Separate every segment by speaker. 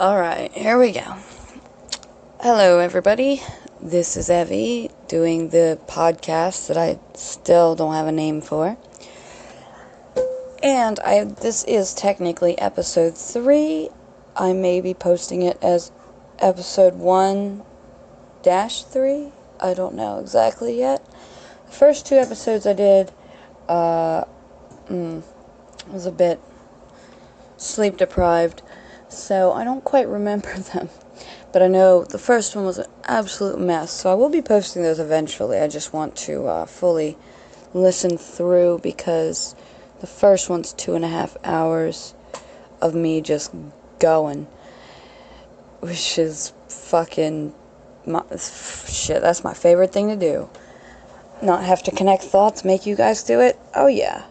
Speaker 1: Alright, here we go. Hello, everybody. This is Evie doing the podcast that I still don't have a name for. And this is technically episode 3. I may be posting it as episode 1-3. I don't know exactly yet. The first 2 episodes I did was a bit sleep deprived, so I don't quite remember them. But I know the first one was an absolute mess, so I will be posting those eventually. I just want to fully listen through, because the first one's 2.5 hours of me just going, which is fucking shit. That's my favorite thing to do. Not have to connect thoughts, make you guys do it. Oh yeah,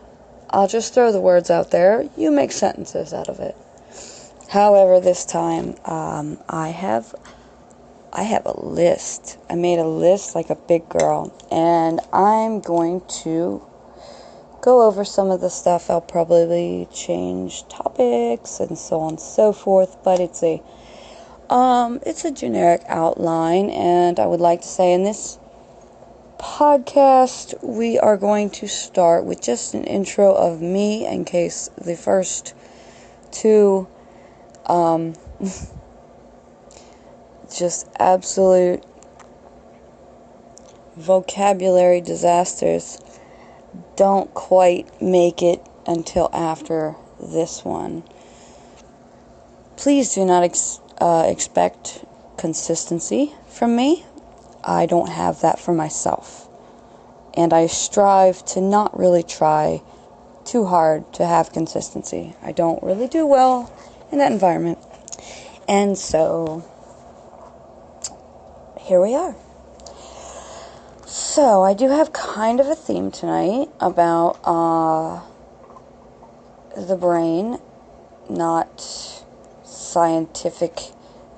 Speaker 1: I'll just throw the words out there. You make sentences out of it. However, this time, I have a list. I made a list like a big girl, and I'm going to go over some of the stuff. I'll probably change topics and so on and so forth, but it's a generic outline, and I would like to say in this podcast, we are going to start with just an intro of me, in case the first 2 just absolute vocabulary disasters don't quite make it until after this one. Please do not expect consistency from me. I don't have that for myself, and I strive to not really try too hard to have consistency. I don't really do well in that environment. And so here we are. So I do have kind of a theme tonight about the brain, not scientific,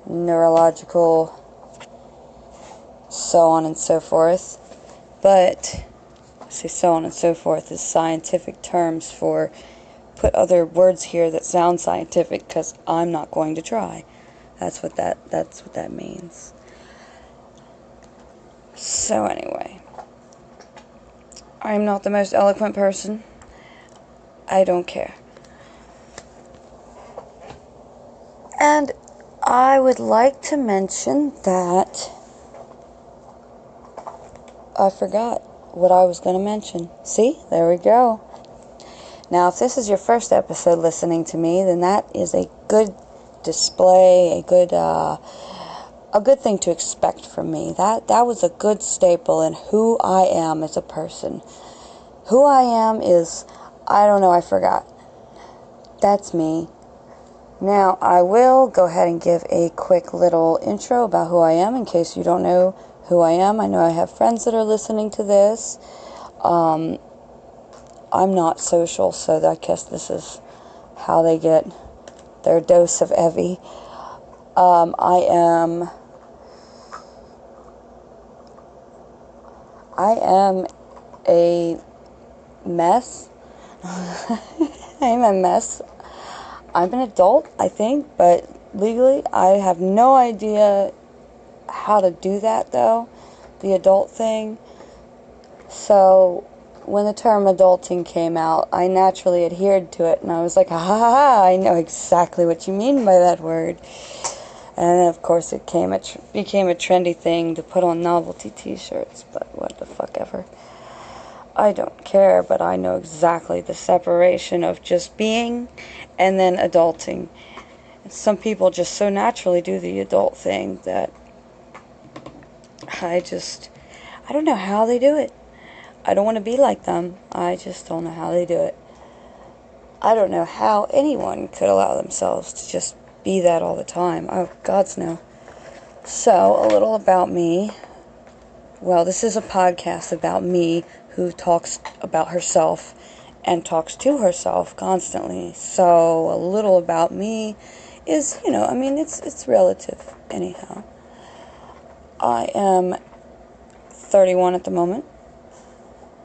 Speaker 1: neurological, so on and so forth, but so on and so forth is scientific terms for put other words here that sound scientific, because I'm not going to try. That's what that means. So anyway, I'm not the most eloquent person. I don't care. And I would like to mention that I forgot what I was going to mention. See? There we go. Now, if this is your first episode listening to me, then that is a good display, a good thing to expect from me. That was a good staple in who I am as a person. Who I am is, I don't know, I forgot. That's me. Now, I will go ahead and give a quick little intro about who I am, in case you don't know who I am. I know I have friends that are listening to this. I'm not social, so I guess this is how they get their dose of Evie. I am a mess. I'm a mess. I'm an adult, I think, but legally I have no idea how to do that, though, the adult thing. So when the term adulting came out, I naturally adhered to it, and I was like, ha ha ha, I know exactly what you mean by that word. And of course it became a trendy thing to put on novelty t-shirts, but what the fuck ever. I don't care, but I know exactly the separation of just being and then adulting. Some people just so naturally do the adult thing that I don't know how they do it. I don't want to be like them. I just don't know how they do it. I don't know how anyone could allow themselves to just be that all the time. Oh, gods no. So, a little about me. Well, this is a podcast about me who talks about herself and talks to herself constantly. So, a little about me is, it's relative anyhow. I am 31 at the moment.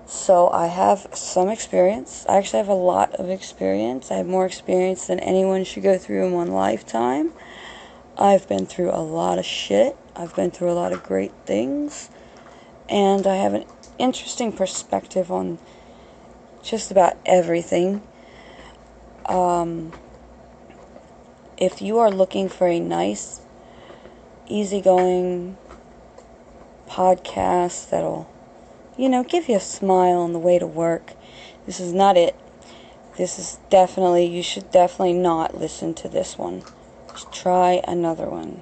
Speaker 1: So I have some experience. I actually have a lot of experience. I have more experience than anyone should go through in one lifetime. I've been through a lot of shit. I've been through a lot of great things. And I have an interesting perspective on just about everything. If you are looking for a nice, easygoing podcast that'll, give you a smile on the way to work, this is not it. This is definitely, you should definitely not listen to this one. Just try another one.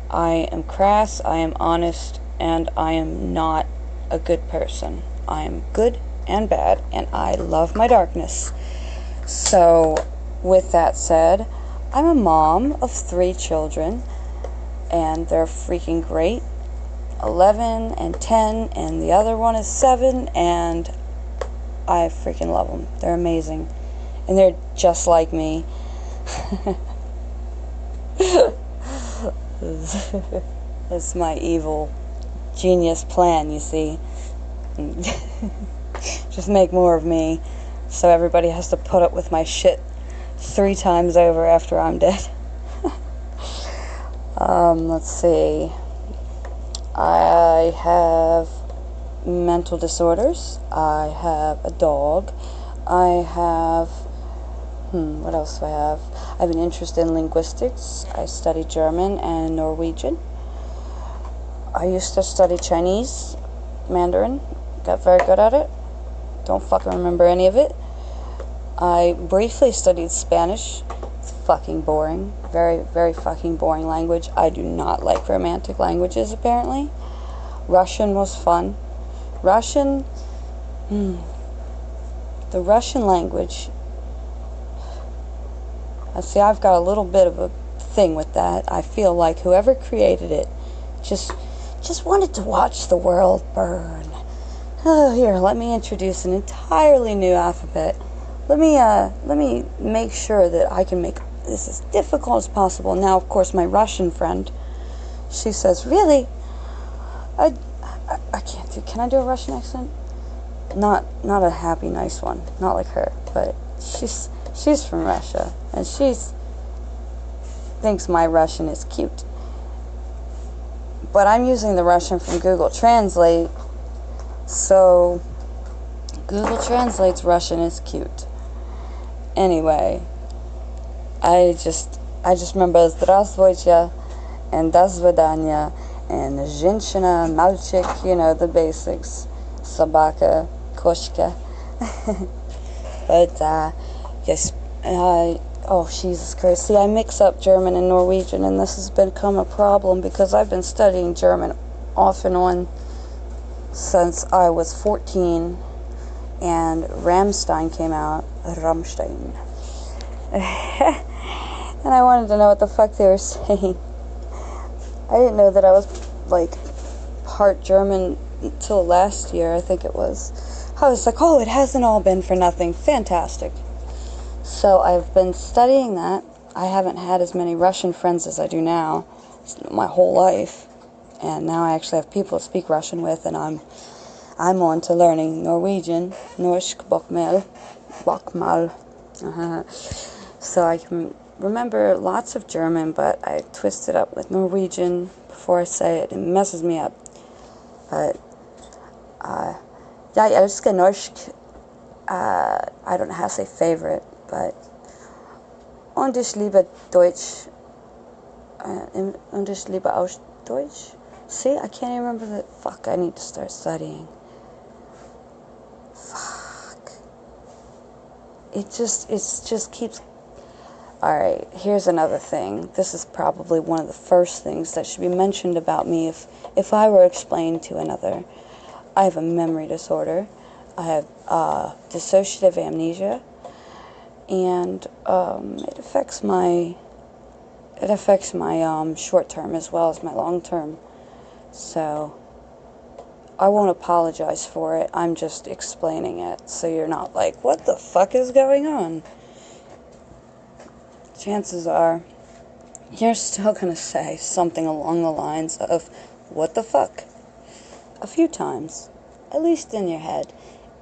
Speaker 1: I am crass, I am honest, and I am not a good person. I am good and bad, and I love my darkness. So, with that said, I'm a mom of 3 children, and they're freaking great. 11 and 10, and the other one is 7, and I freaking love them. They're amazing. And they're just like me. That's my evil genius plan, you see. Just make more of me, so everybody has to put up with my shit 3 times over after I'm dead. Let's see. I have mental disorders. I have a dog. I have, what else do I have? I have an interest in linguistics. I study German and Norwegian. I used to study Chinese, Mandarin. Got very good at it. Don't fucking remember any of it. I briefly studied Spanish. It's fucking boring. Very, very fucking boring language. I do not like romantic languages, apparently. Russian was fun. Russian, the Russian language. See, I've got a little bit of a thing with that. I feel like whoever created it just wanted to watch the world burn. Oh, here, let me introduce an entirely new alphabet. Let me make sure that I can make this as difficult as possible. Now, of course, my Russian friend, she says, "Really? I can't do. Can I do a Russian accent? Not a happy, nice one. Not like her, but she's from Russia, and thinks my Russian is cute. But I'm using the Russian from Google Translate, so Google translates Russian as cute. Anyway, I just remember "Здравствуйте" and "До свидания" and "Женщина", "Мальчик", the basics. "Собака", "Кошка". But yes, oh Jesus Christ! See, I mix up German and Norwegian, and this has become a problem because I've been studying German off and on since I was 14. And Rammstein came out. Rammstein. And I wanted to know what the fuck they were saying. I didn't know that I was, part German until last year, I think it was. I was like, oh, it hasn't all been for nothing. Fantastic. So I've been studying that. I haven't had as many Russian friends as I do now my whole life. And now I actually have people to speak Russian with, and I'm on to learning Norwegian, norsk bokmål. So I can remember lots of German, but I twist it up with Norwegian before I say it. It messes me up. But, jeg elsker norsk. I don't know how to say favorite, but und ich liebe Deutsch. Und ich liebe auch Deutsch. See, I can't even remember the... Fuck, I need to start studying. Fuck. It just keeps... Alright, here's another thing. This is probably one of the first things that should be mentioned about me if I were explained to another. I have a memory disorder. I have dissociative amnesia. And it affects my short term as well as my long term. So I won't apologize for it. I'm just explaining it, so you're not like, what the fuck is going on? Chances are you're still going to say something along the lines of, what the fuck? A few times, at least in your head.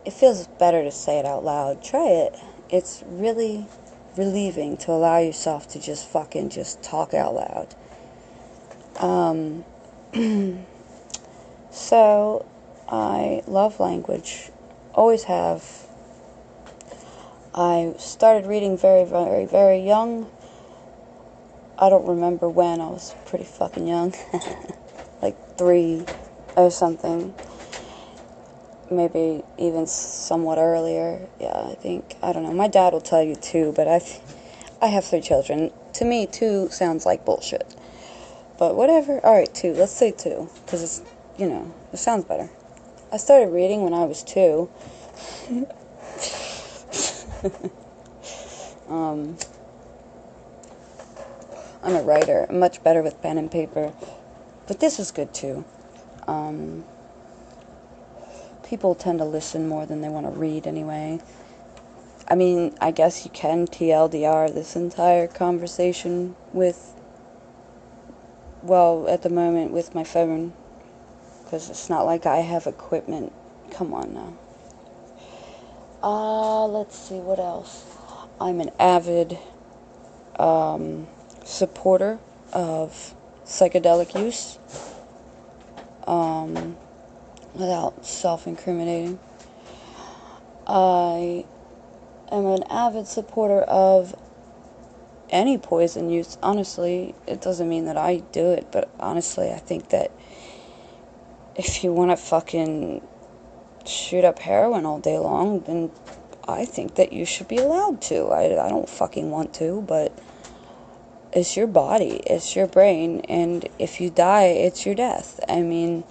Speaker 1: It feels better to say it out loud. Try it. It's really relieving to allow yourself to just fucking just talk out loud. So, I love language. Always have. I started reading very, very, very young. I don't remember when. I was pretty fucking young. Like 3 or something. Maybe even somewhat earlier. Yeah, I think. I don't know. My dad will tell you 2, but I have 3 children. To me, 2 sounds like bullshit. But whatever. Alright, 2. Let's say 2. Because it's, it sounds better. I started reading when I was 2. I'm a writer. I'm much better with pen and paper. But this is good too. People tend to listen more than they want to read anyway. I mean, I guess you can TLDR this entire conversation with, well, at the moment with my phone. Because it's not like I have equipment. Come on now. Let's see, what else? I'm an avid supporter of psychedelic use, without self-incriminating. I am an avid supporter of any poison use. Honestly, it doesn't mean that I do it, but honestly, I think that if you want to fucking shoot up heroin all day long, then I think that you should be allowed to. I don't fucking want to, but it's your body, it's your brain, and if you die, it's your death. I mean,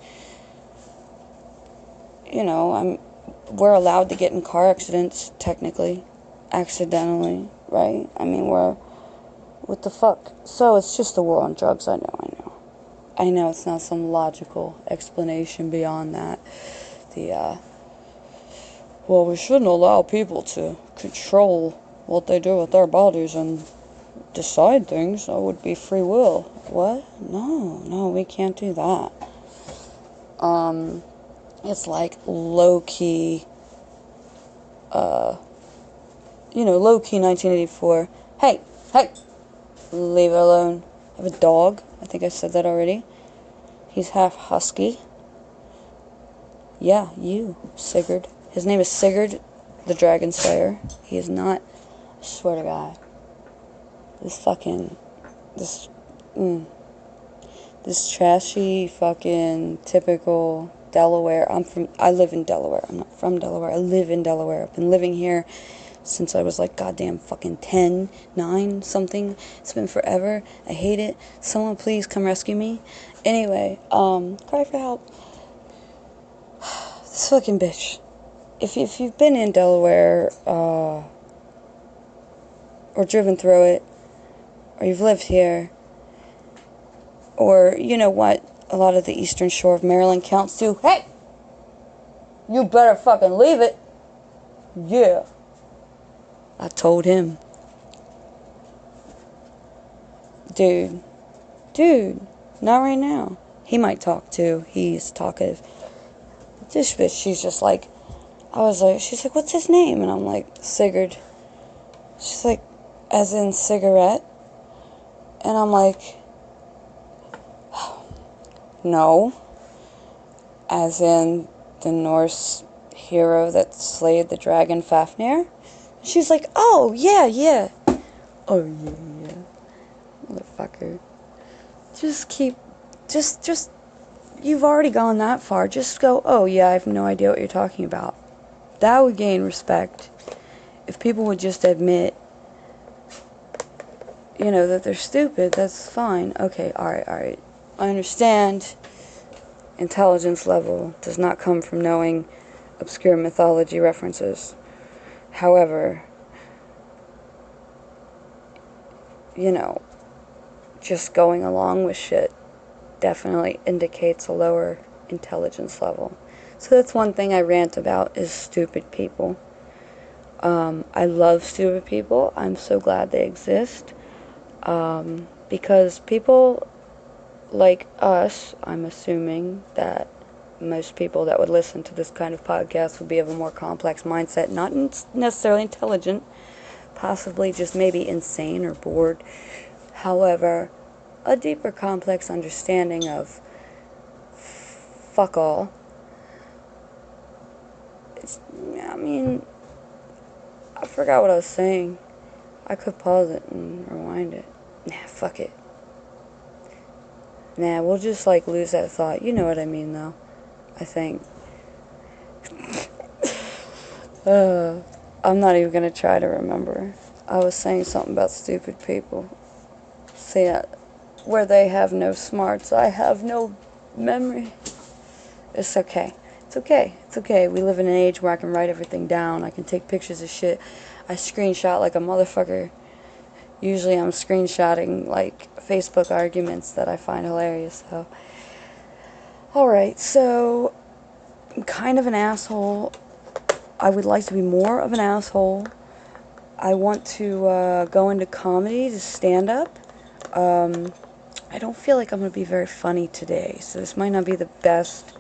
Speaker 1: we're allowed to get in car accidents, technically, accidentally, right? I mean, what the fuck? So it's just the war on drugs, I know it's not some logical explanation beyond that. Well, we shouldn't allow people to control what they do with their bodies and decide things. That would be free will. What? No, we can't do that. It's like low-key, low-key 1984. Hey, leave it alone. I have a dog. I think I said that already. He's half husky. Yeah, you, Sigurd. His name is Sigurd, the Dragon Slayer. He is not, I swear to God. This trashy, fucking, typical Delaware. I live in Delaware. I'm not from Delaware. I live in Delaware. I've been living here since I was like goddamn fucking 10, 9, something. It's been forever. I hate it. Someone please come rescue me. Anyway, cry for help. This fucking bitch. If you've been in Delaware, or driven through it, or you've lived here, or you know what a lot of the eastern shore of Maryland counts to, hey! You better fucking leave it. Yeah. I told him. Dude, not right now. He might talk too. He's talkative. This bitch, she's like, what's his name? And I'm like, Sigurd. She's like, as in cigarette? And I'm like, no. As in the Norse hero that slayed the dragon Fafnir? She's like, oh, yeah. Oh, yeah. Motherfucker. Just, you've already gone that far. Just go, oh, yeah, I have no idea what you're talking about. That would gain respect if people would just admit, that they're stupid. That's fine. Okay, alright. I understand intelligence level does not come from knowing obscure mythology references. However, just going along with shit definitely indicates a lower intelligence level. So that's one thing I rant about is stupid people. I love stupid people. I'm so glad they exist. Because people like us, I'm assuming that most people that would listen to this kind of podcast would be of a more complex mindset, not necessarily intelligent, possibly just maybe insane or bored. However, a deeper complex understanding of fuck all. I mean, I forgot what I was saying. I could pause it and rewind it. Nah, fuck it. Nah, we'll just, like, lose that thought. You know what I mean, though. I think. I'm not even gonna try to remember. I was saying something about stupid people. See, where they have no smarts, I have no memory. It's okay. It's okay. It's okay. We live in an age where I can write everything down. I can take pictures of shit. I screenshot like a motherfucker. Usually I'm screenshotting, like, Facebook arguments that I find hilarious, so. Alright, so, I'm kind of an asshole. I would like to be more of an asshole. I want to go into comedy, to stand up. I don't feel like I'm going to be very funny today, so this might not be the best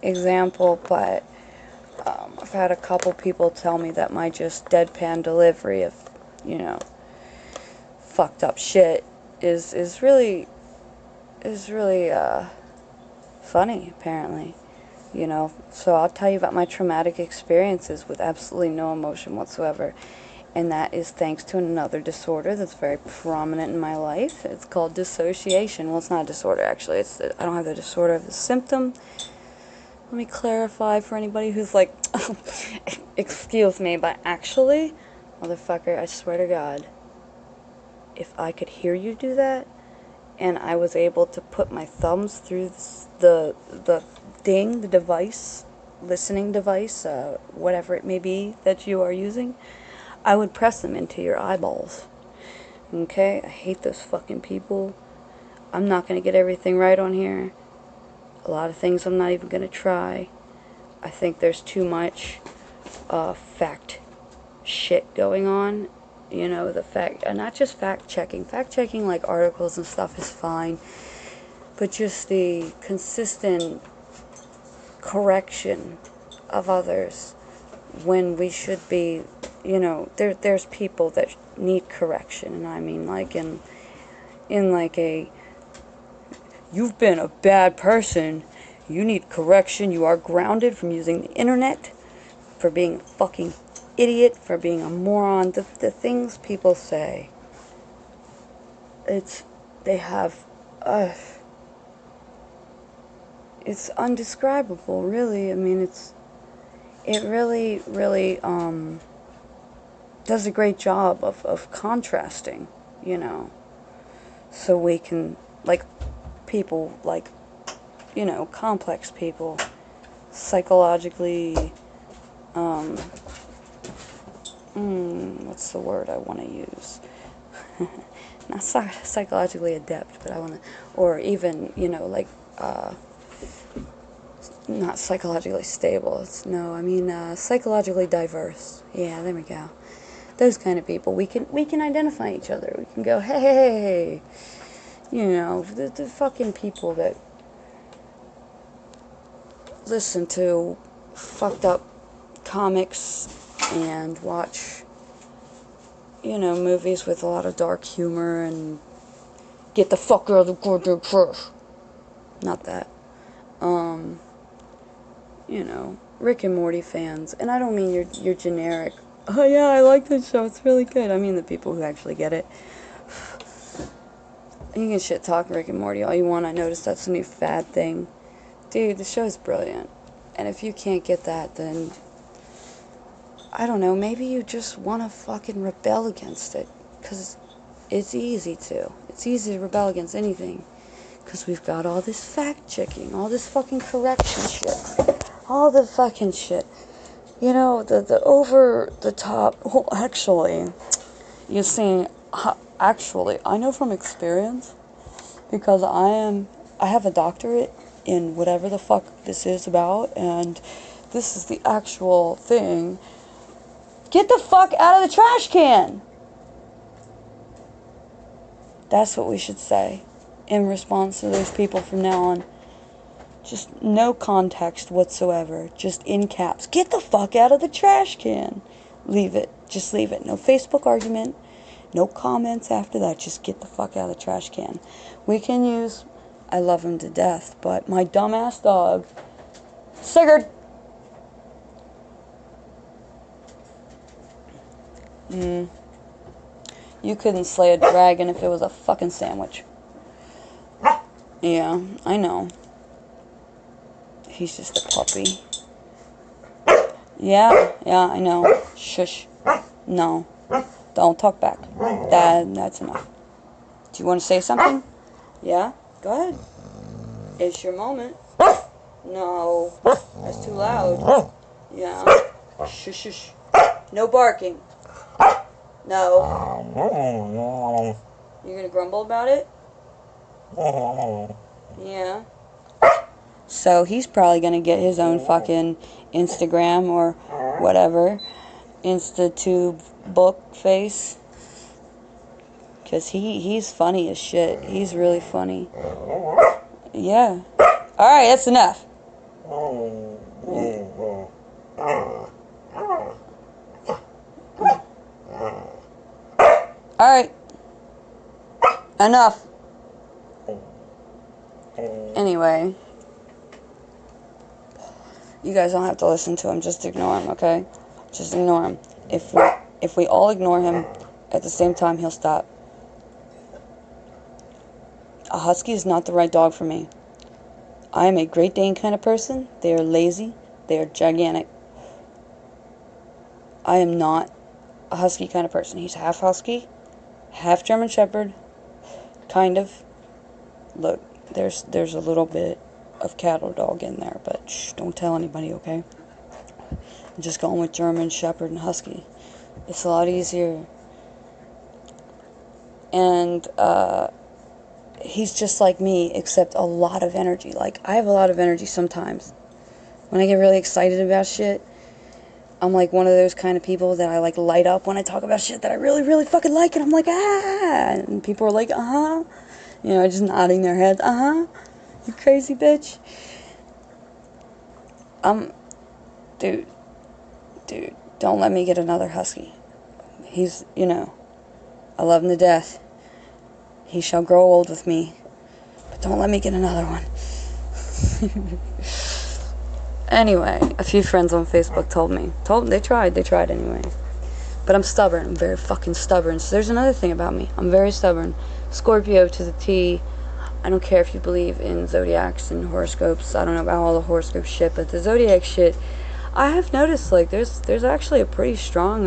Speaker 1: example, but I've had a couple people tell me that my just deadpan delivery of, you know, fucked up shit is really funny, apparently. You know, so I'll tell you about my traumatic experiences with absolutely no emotion whatsoever. And that is thanks to another disorder that's very prominent in my life. It's called dissociation. Well, it's not a disorder, actually. I don't have the disorder of the symptom. Let me clarify for anybody who's like, excuse me, but actually, motherfucker, I swear to God, if I could hear you do that, and I was able to put my thumbs through the thing, the device, listening device, whatever it may be that you are using, I would press them into your eyeballs. Okay? I hate those fucking people. I'm not going to get everything right on here. A lot of things I'm not even going to try. I think there's too much fact shit going on. You know, not just fact checking. Fact checking like articles and stuff is fine. But just the consistent correction of others when we should be, you know, there's people that need correction, and I mean like in like a, you've been a bad person, you need correction, you are grounded from using the internet, for being a fucking idiot, for being a moron, the things people say, they have, it's undescribable, really. I mean, it really does a great job of contrasting, you know, so we can, like, people, like, you know, complex people, psychologically, what's the word I want to use? Not psychologically adept, but I want to, or even, you know, like, not psychologically stable. Psychologically diverse. Yeah, there we go. Those kind of people. We can identify each other. We can go, hey. You know, the fucking people that listen to fucked up comics and watch, you know, movies with a lot of dark humor and get the fuck out of the goddamn church. Not that. You know, Rick and Morty fans, and I don't mean your generic, oh yeah, I like this show, it's really good. I mean the people who actually get it. You can shit talk Rick and Morty all you want. I noticed that's a new fad thing. Dude, the show's brilliant. And if you can't get that, then I don't know, maybe you just want to fucking rebel against it. Because it's easy to. It's easy to rebel against anything. Because we've got all this fact-checking, all this fucking correction shit. All the fucking shit. You know, the over-the-top... Well, actually, you see, actually, I know from experience, because I have a doctorate in whatever the fuck this is about, and this is the actual thing. Get the fuck out of the trash can! That's what we should say in response to those people from now on. Just no context whatsoever. Just in caps. Get the fuck out of the trash can. Leave it. Just leave it. No Facebook argument. No comments after that. Just get the fuck out of the trash can. We can use, I love him to death, but my dumbass dog, Sigurd. You couldn't slay a dragon if it was a fucking sandwich. Yeah, I know. He's just a puppy. Yeah, I know. Shush. No. Don't talk back. That's enough. Do you want to say something? Yeah? Go ahead. It's your moment. No. That's too loud. Yeah. Shush, shush. No barking. No. You're gonna grumble about it? Yeah. So he's probably gonna get his own fucking Instagram or whatever. Instatube book face. Because he's funny as shit. He's really funny. Yeah. Alright, that's enough. Alright. Enough. Anyway. You guys don't have to listen to him. Just ignore him, okay? Just ignore him. If we all ignore him at the same time, he'll stop. A husky is not the right dog for me. I am a Great Dane kind of person. They are lazy. They are gigantic. I am not a husky kind of person. He's half husky, half German Shepherd, kind of. Look, there's a little bit of cattle dog in there, but shh, don't tell anybody, okay? I'm just going with German Shepherd and husky. It's a lot easier. And he's just like me, except a lot of energy. Like, I have a lot of energy sometimes. When I get really excited about shit, I'm like one of those kind of people that I like light up when I talk about shit that I really, really fucking like, and I'm like, ah, and people are like, uh-huh, you know, just nodding their heads, uh-huh, you crazy bitch. Dude, don't let me get another husky. He's, you know, I love him to death. He shall grow old with me, but don't let me get another one. Anyway, a few friends on Facebook they tried anyway. But I'm stubborn. I'm very fucking stubborn. So there's another thing about me. I'm very stubborn. Scorpio to the T. I don't care if you believe in zodiacs and horoscopes. I don't know about all the horoscope shit, but the zodiac shit, I have noticed, like, there's actually a pretty strong,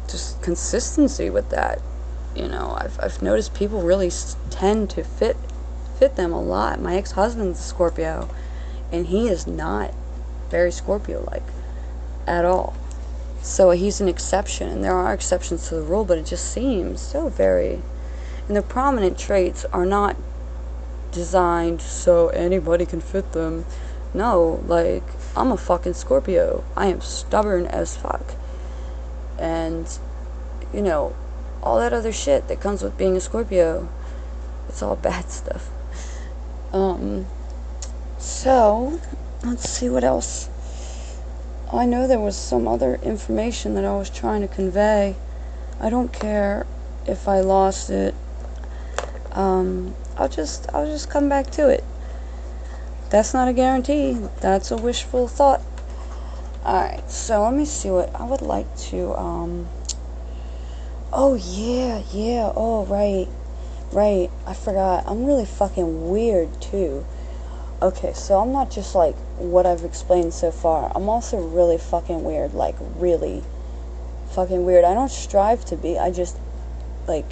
Speaker 1: just consistency with that. You know, I've noticed people really tend to fit them a lot. My ex-husband's a Scorpio, and he is not very Scorpio-like at all. So he's an exception, and there are exceptions to the rule, but it just seems so very... And the prominent traits are not designed so anybody can fit them. No, like, I'm a fucking Scorpio. I am stubborn as fuck. And, you know, all that other shit that comes with being a Scorpio, it's all bad stuff. So, let's see what else. I know there was some other information that I was trying to convey. I don't care if I lost it. I'll just come back to it. That's not a guarantee. That's a wishful thought. Alright, so let me see what I would like to, oh yeah, oh right, I forgot. I'm really fucking weird too. Okay, so I'm not just like what I've explained so far. I'm also really fucking weird, like really fucking weird. I don't strive to be. I just, like,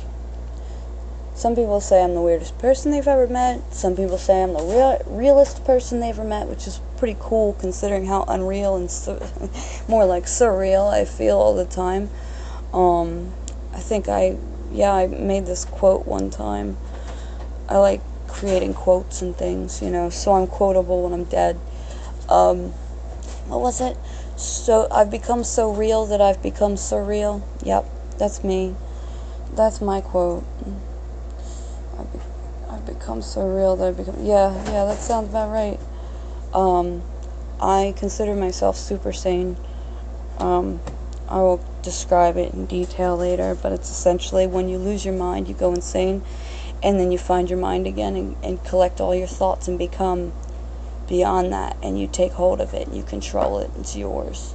Speaker 1: some people say I'm the weirdest person they've ever met. Some people say I'm the realest person they've ever met, which is pretty cool considering how unreal and more like surreal I feel all the time. I think I made this quote one time. I like creating quotes and things, you know, so I'm quotable when I'm dead. What was it? So I've become so real that I've become surreal. Yep, that's me. That's my quote. I've become so real that I've become... Yeah, that sounds about right. I consider myself super sane. I will describe it in detail later, but it's essentially when you lose your mind, you go insane, and then you find your mind again and collect all your thoughts and become beyond that, and you take hold of it, and you control it, it's yours.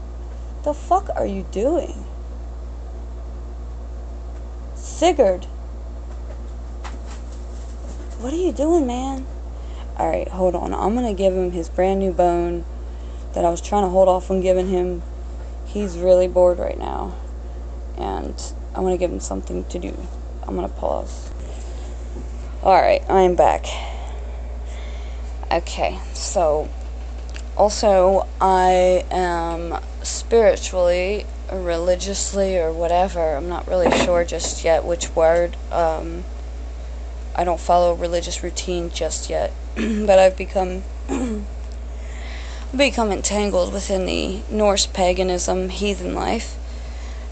Speaker 1: The fuck are you doing? Sigurd! What are you doing, man? Alright, hold on. I'm gonna give him his brand new bone that I was trying to hold off from giving him. He's really bored right now, and I'm gonna give him something to do. I'm gonna pause. Alright, I am back. Okay, so also I am spiritually or religiously or whatever, I'm not really sure just yet which word. I don't follow a religious routine just yet, but I've become entangled within the Norse paganism heathen life,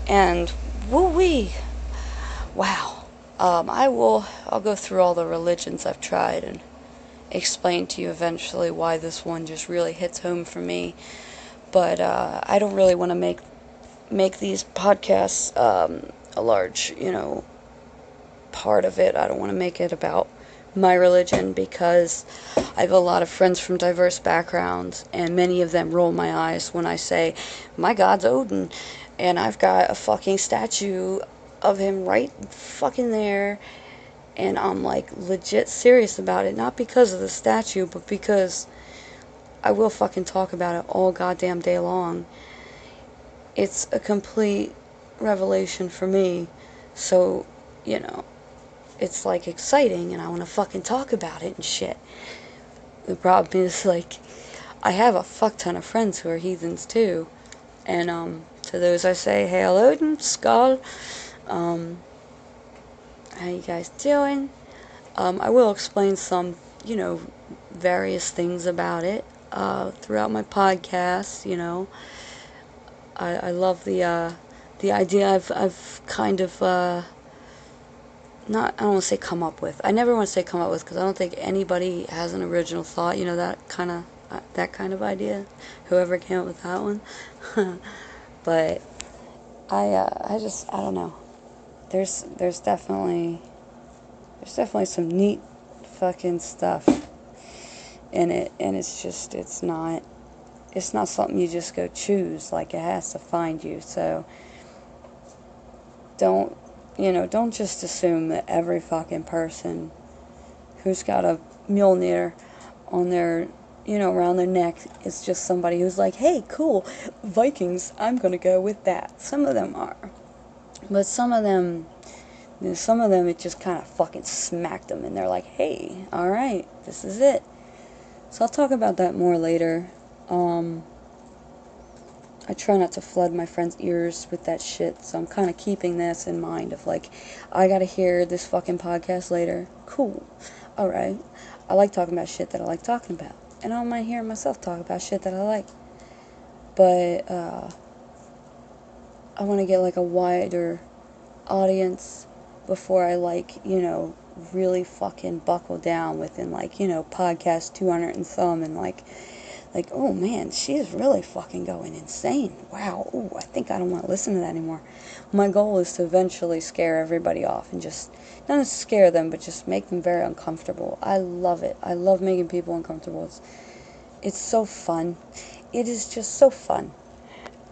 Speaker 1: and woo-wee, wow. I'll go through all the religions I've tried and explain to you eventually why this one just really hits home for me. But I don't really want to make these podcasts a large, part of it. I don't want to make it about my religion, because I have a lot of friends from diverse backgrounds, and many of them roll my eyes when I say, my God's Odin, and I've got a fucking statue of him right fucking there, and I'm like legit serious about it, not because of the statue, but because I will fucking talk about it all goddamn day long. It's a complete revelation for me, so, it's like exciting, and I want to fucking talk about it and shit. The problem is, like, I have a fuck ton of friends who are heathens too, and to those I say, Hail Odin, Skull, how you guys doing? I will explain some, various things about it throughout my podcast. I love the idea I've kind of I don't want to say come up with. I never want to say come up with, because I don't think anybody has an original thought, that kind of idea, whoever came up with that one. But I don't know. There's definitely some neat fucking stuff in it, and it's not something you just go choose. Like, it has to find you. So don't just assume that every fucking person who's got a Mjolnir on their, around their neck is just somebody who's like, hey, cool, Vikings, I'm gonna go with that. Some of them are. But some of them, it just kind of fucking smacked them, and they're like, hey, alright, this is it. So I'll talk about that more later. I try not to flood my friends' ears with that shit, so I'm kind of keeping this in mind of, like, I gotta hear this fucking podcast later. Cool. Alright. I like talking about shit that I like talking about, and I don't mind hearing myself talk about shit that I like. But, I want to get, like, a wider audience before I, like, really fucking buckle down within, like, podcast 200 and some, and, like, oh man, she's really fucking going insane. Wow, ooh, I think I don't want to listen to that anymore. My goal is to eventually scare everybody off, and just, not scare them, but just make them very uncomfortable. I love it. I love making people uncomfortable. It's so fun. It is just so fun.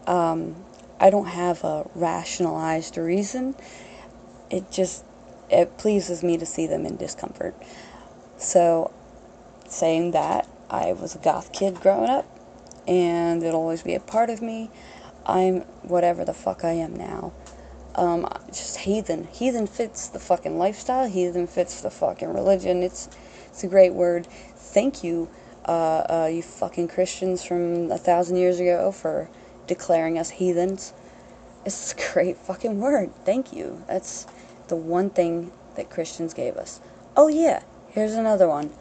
Speaker 1: I don't have a rationalized reason. It pleases me to see them in discomfort. So, saying that, I was a goth kid growing up, and it'll always be a part of me. I'm whatever the fuck I am now. Just heathen. Heathen fits the fucking lifestyle. Heathen fits the fucking religion. It's a great word. Thank you, you fucking Christians from 1,000 years ago, for declaring us heathens. It's a great fucking word. Thank you. That's the one thing that Christians gave us. Oh yeah, here's another one.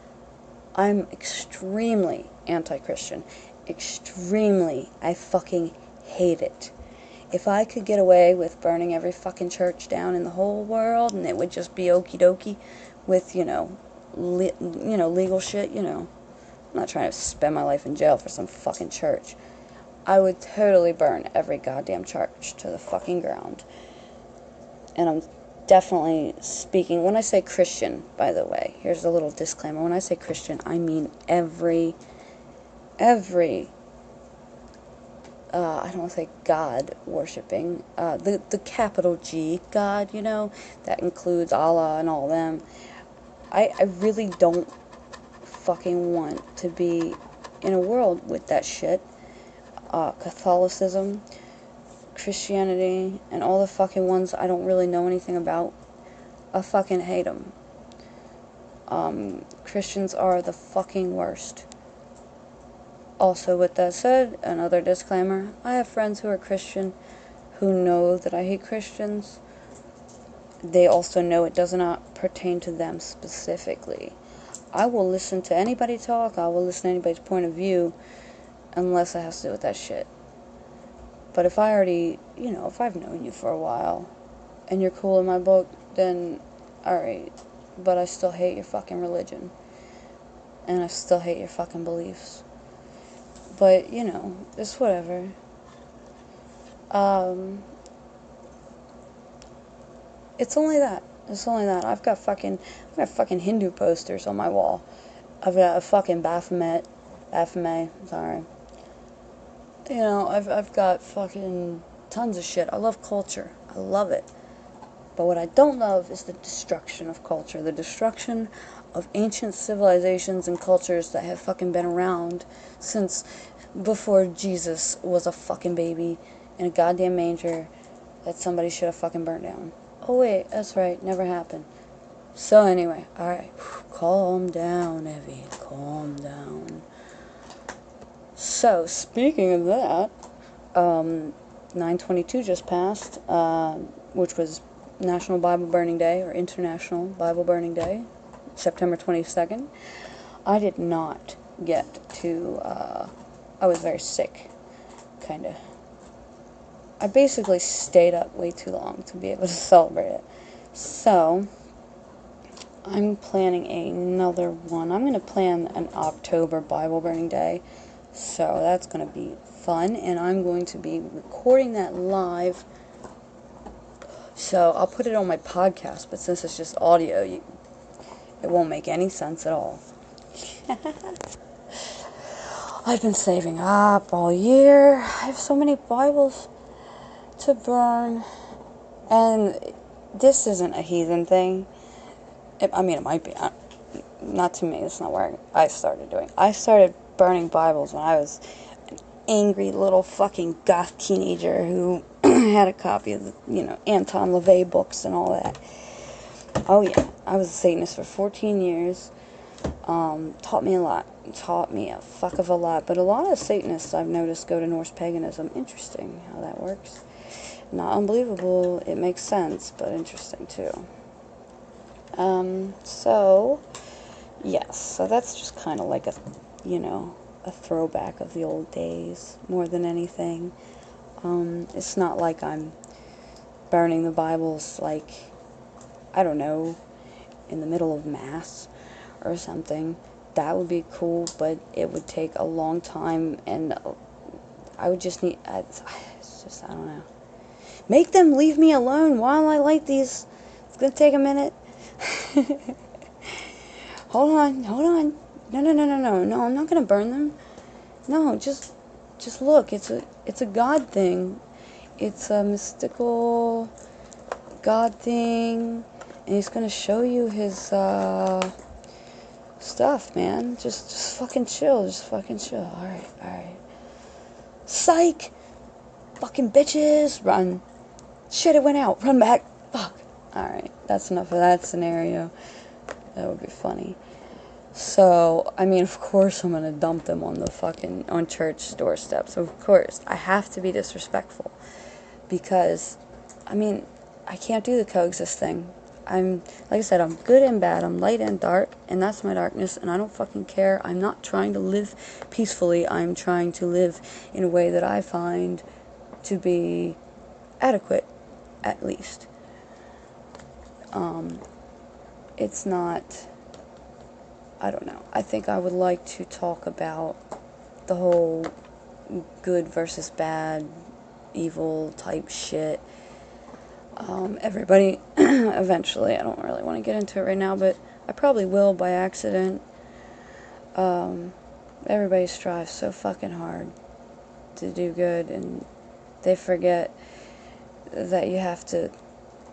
Speaker 1: I'm extremely anti-Christian. Extremely. I fucking hate it. If I could get away with burning every fucking church down in the whole world, and it would just be okie dokie with, legal shit, I'm not trying to spend my life in jail for some fucking church. I would totally burn every goddamn church to the fucking ground. And I'm definitely speaking, when I say Christian, by the way, here's a little disclaimer. When I say Christian, I mean every I don't want to say God worshipping, the capital G, God, you know, that includes Allah and all them. I really don't fucking want to be in a world with that shit. Catholicism, Christianity, and all the fucking ones I don't really know anything about. I fucking hate them. Christians are the fucking worst. Also, with that said, another disclaimer, I have friends who are Christian who know that I hate Christians. They also know it does not pertain to them specifically. I will listen to anybody talk, I will listen to anybody's point of view, unless it has to do with that shit. But if I already, you know, if I've known you for a while, and you're cool in my book, then, alright. But I still hate your fucking religion. And I still hate your fucking beliefs. But, you know, it's whatever. It's only that. It's only that. I've got fucking Hindu posters on my wall. I've got a fucking Baphomet, sorry. You know, I've got fucking tons of shit. I love culture. I love it. But what I don't love is the destruction of culture. The destruction of ancient civilizations and cultures that have fucking been around since before Jesus was a fucking baby in a goddamn manger that somebody should have fucking burnt down. Oh wait, that's right, never happened. So anyway, alright, calm down, Evie, calm down. So, speaking of that, 9/22 just passed, which was National Bible Burning Day, or International Bible Burning Day, September 22nd. I did not get to, I was very sick, kinda. I basically stayed up way too long to be able to celebrate it. So, I'm planning another one. I'm going to plan an October Bible Burning Day. So, that's going to be fun. And I'm going to be recording that live. So, I'll put it on my podcast. But since it's just audio, it won't make any sense at all. I've been saving up all year. I have so many Bibles to burn, and this isn't a heathen thing. I mean, it might be. Not to me. It's not where I started doing. I started burning Bibles when I was an angry little fucking goth teenager who had a copy of the, you know, Anton LaVey books and all that. Oh yeah, I was a Satanist for 14 years. Taught me a lot. Taught me a fuck of a lot. But a lot of Satanists I've noticed go to Norse paganism. Interesting how that works. Not unbelievable, it makes sense, but interesting too. So, yes, so that's just kind of like a, you know, a throwback of the old days, more than anything. It's not like I'm burning the Bibles, like, I don't know, in the middle of Mass or something. That would be cool, but it would take a long time, and I would just need, it's just, I don't know. Make them leave me alone while I light these. It's gonna take a minute. Hold on. No, I'm not gonna burn them. No, just look. It's a God thing. It's a mystical God thing, and He's gonna show you His stuff, man. Just fucking chill. Just fucking chill. All right. Psych. Fucking bitches, run. Shit, it went out. Run back. Fuck. Alright, that's enough of that scenario. That would be funny. So, I mean, of course I'm gonna dump them on church doorsteps. Of course. I have to be disrespectful. Because, I mean, I can't do the coexist thing. Like I said, I'm good and bad. I'm light and dark, and that's my darkness, and I don't fucking care. I'm not trying to live peacefully. I'm trying to live in a way that I find to be adequate, at least. It's not I don't know. I think I would like to talk about the whole good versus bad, evil type shit. Everybody, eventually, I don't really want to get into it right now, but I probably will by accident. Everybody strives so fucking hard to do good, and they forget that you have to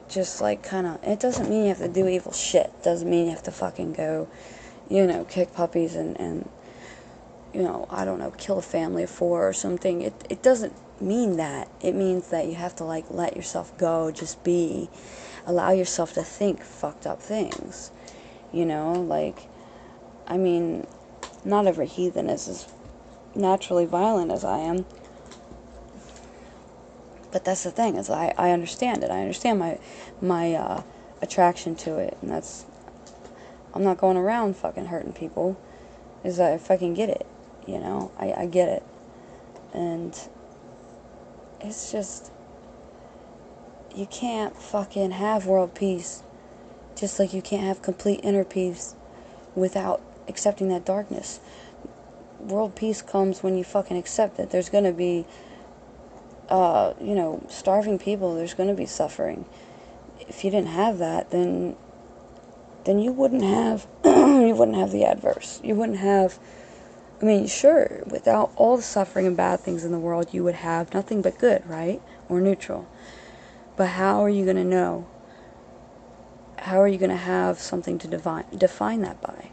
Speaker 1: just, like, kind of, it doesn't mean you have to do evil shit. It doesn't mean you have to fucking go, you know, kick puppies and you know, I don't know, kill a family of 4 or something. It doesn't mean that. It means that you have to, like, let yourself go, just be, allow yourself to think fucked up things, you know, like, I mean, not every heathen is as naturally violent as I am, but that's the thing, is I understand it. I understand my attraction to it, and that's, I'm not going around fucking hurting people, is I fucking get it, you know, I get it, and it's just, you can't fucking have world peace, just like you can't have complete inner peace without accepting that darkness. World peace comes when you fucking accept it. There's gonna be, you know, starving people, there's gonna be suffering. If you didn't have that, then you wouldn't have, you wouldn't have the adverse. You wouldn't have, I mean, sure, without all the suffering and bad things in the world, you would have nothing but good, right? Or neutral. But how are you going to know? How are you going to have something to define that by?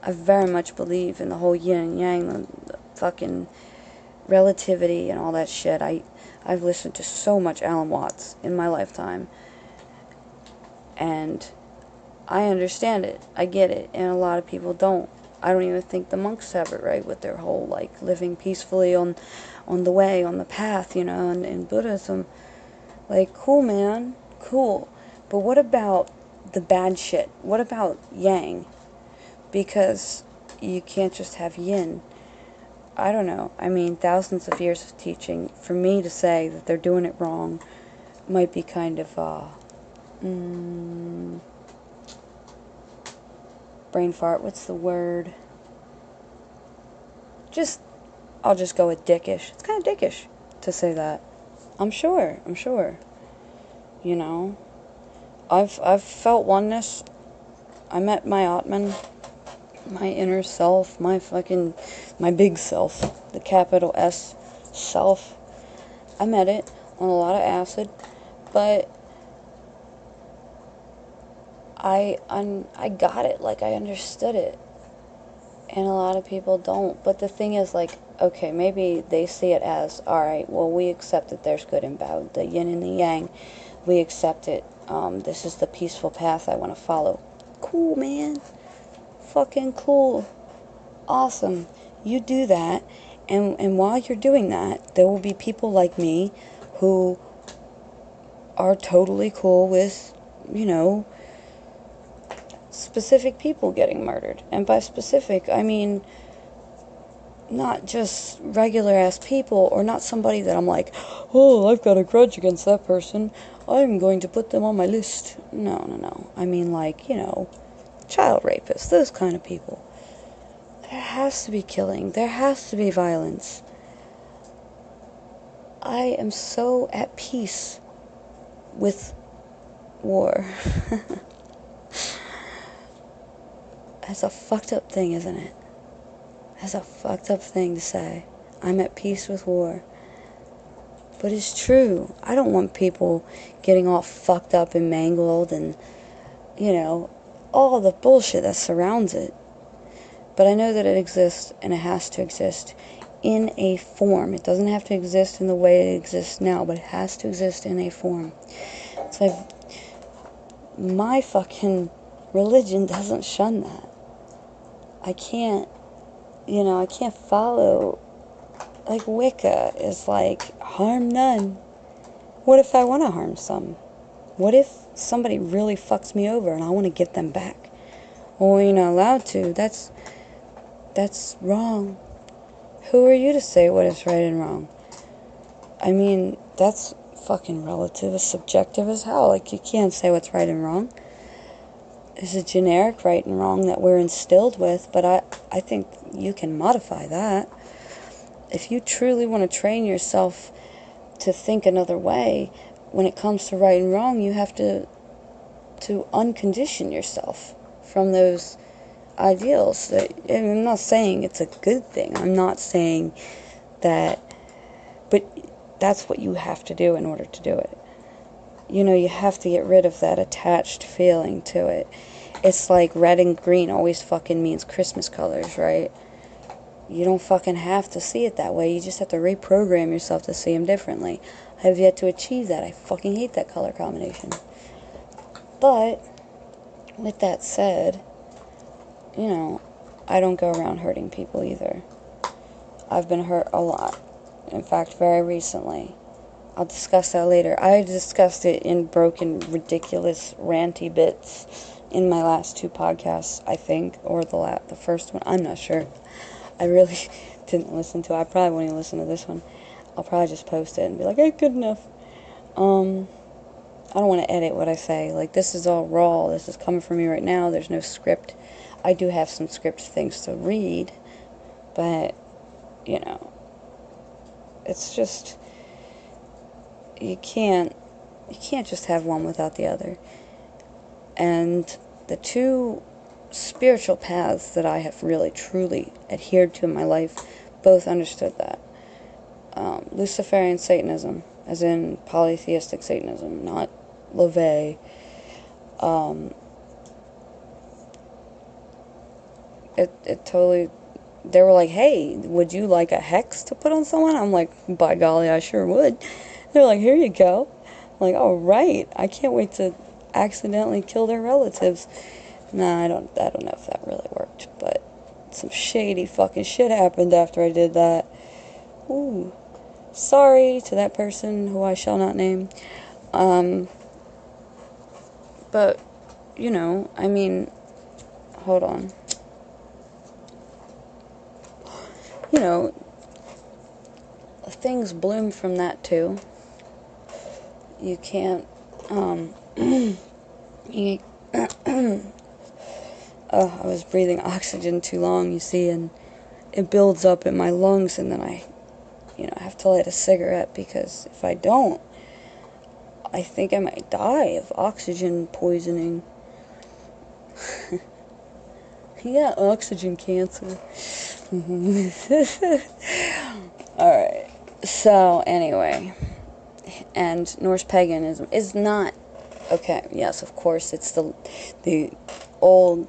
Speaker 1: I very much believe in the whole yin and yang, the fucking relativity and all that shit. I've listened to so much Alan Watts in my lifetime, and I understand it. I get it, and a lot of people don't. I don't even think the monks have it right with their whole, like, living peacefully on the way, on the path, you know, in Buddhism. Like, cool, man, cool. But what about the bad shit? What about yang? Because you can't just have yin. I don't know. I mean, thousands of years of teaching. For me to say that they're doing it wrong might be kind of, brain fart, what's the word? I'll just go with dickish. It's kind of dickish to say that. I'm sure. You know, I've felt oneness. I met my Atman, my inner self, my big self, the capital S self. I met it on a lot of acid, but I got it, like, I understood it. And a lot of people don't. But the thing is, like, okay, maybe they see it as, alright, well, we accept that there's good and bad, the yin and the yang. We accept it. This is the peaceful path I want to follow. Cool, man. Fucking cool. Awesome. You do that. And while you're doing that, there will be people like me who are totally cool with, you know, specific people getting murdered. And by specific, I mean not just regular ass people, or not somebody that I'm like, oh, I've got a grudge against that person, I'm going to put them on my list. No. I mean, like, you know, child rapists, those kind of people. There has to be killing. There has to be violence. I am so at peace with war. That's a fucked up thing, isn't it? That's a fucked up thing to say. I'm at peace with war. But it's true. I don't want people getting all fucked up and mangled and, you know, all the bullshit that surrounds it. But I know that it exists, and it has to exist in a form. It doesn't have to exist in the way it exists now, but it has to exist in a form. It's like, my fucking religion doesn't shun that. I can't, you know, I can't follow, like, Wicca is like, harm none. What if I want to harm some? What if somebody really fucks me over and I want to get them back? Well, you're not allowed to. That's wrong. Who are you to say what is right and wrong? I mean, that's fucking relative, it's subjective as hell. Like, you can't say what's right and wrong. is a generic right and wrong that we're instilled with, but I think you can modify that. If you truly want to train yourself to think another way, when it comes to right and wrong, you have to uncondition yourself from those ideals. And I'm not saying it's a good thing. I'm not saying that, but that's what you have to do in order to do it. You know, you have to get rid of that attached feeling to it. It's like red and green always fucking means Christmas colors, right? You don't fucking have to see it that way. You just have to reprogram yourself to see them differently. I have yet to achieve that. I fucking hate that color combination. But, with that said, you know, I don't go around hurting people either. I've been hurt a lot. In fact, very recently. I'll discuss that later. I discussed it in broken, ridiculous, ranty bits in my last 2 podcasts, I think, or the first one. I'm not sure. I really didn't listen to it. I probably won't even listen to this one. I'll probably just post it and be like, hey, good enough. I don't want to edit what I say. Like, this is all raw. This is coming from me right now. There's no script. I do have some script things to read, but, you know, it's just, you can't just have one without the other. And the 2 spiritual paths that I have really, truly adhered to in my life both understood that. Luciferian Satanism, as in polytheistic Satanism, not LaVey. It totally, they were like, hey, would you like a hex to put on someone? I'm like, by golly, I sure would. They're like, here you go. I'm like, all right, I can't wait to accidentally kill their relatives. Nah, I don't know if that really worked, but some shady fucking shit happened after I did that. Ooh. Sorry to that person who I shall not name. But, you know, I mean, hold on. You know, things bloom from that too. You can't, I was breathing oxygen too long, you see, and it builds up in my lungs, and then I have to light a cigarette, because if I don't, I think I might die of oxygen poisoning. Yeah, oxygen cancer. Alright, so anyway, and Norse paganism is not, okay, yes, of course, it's the old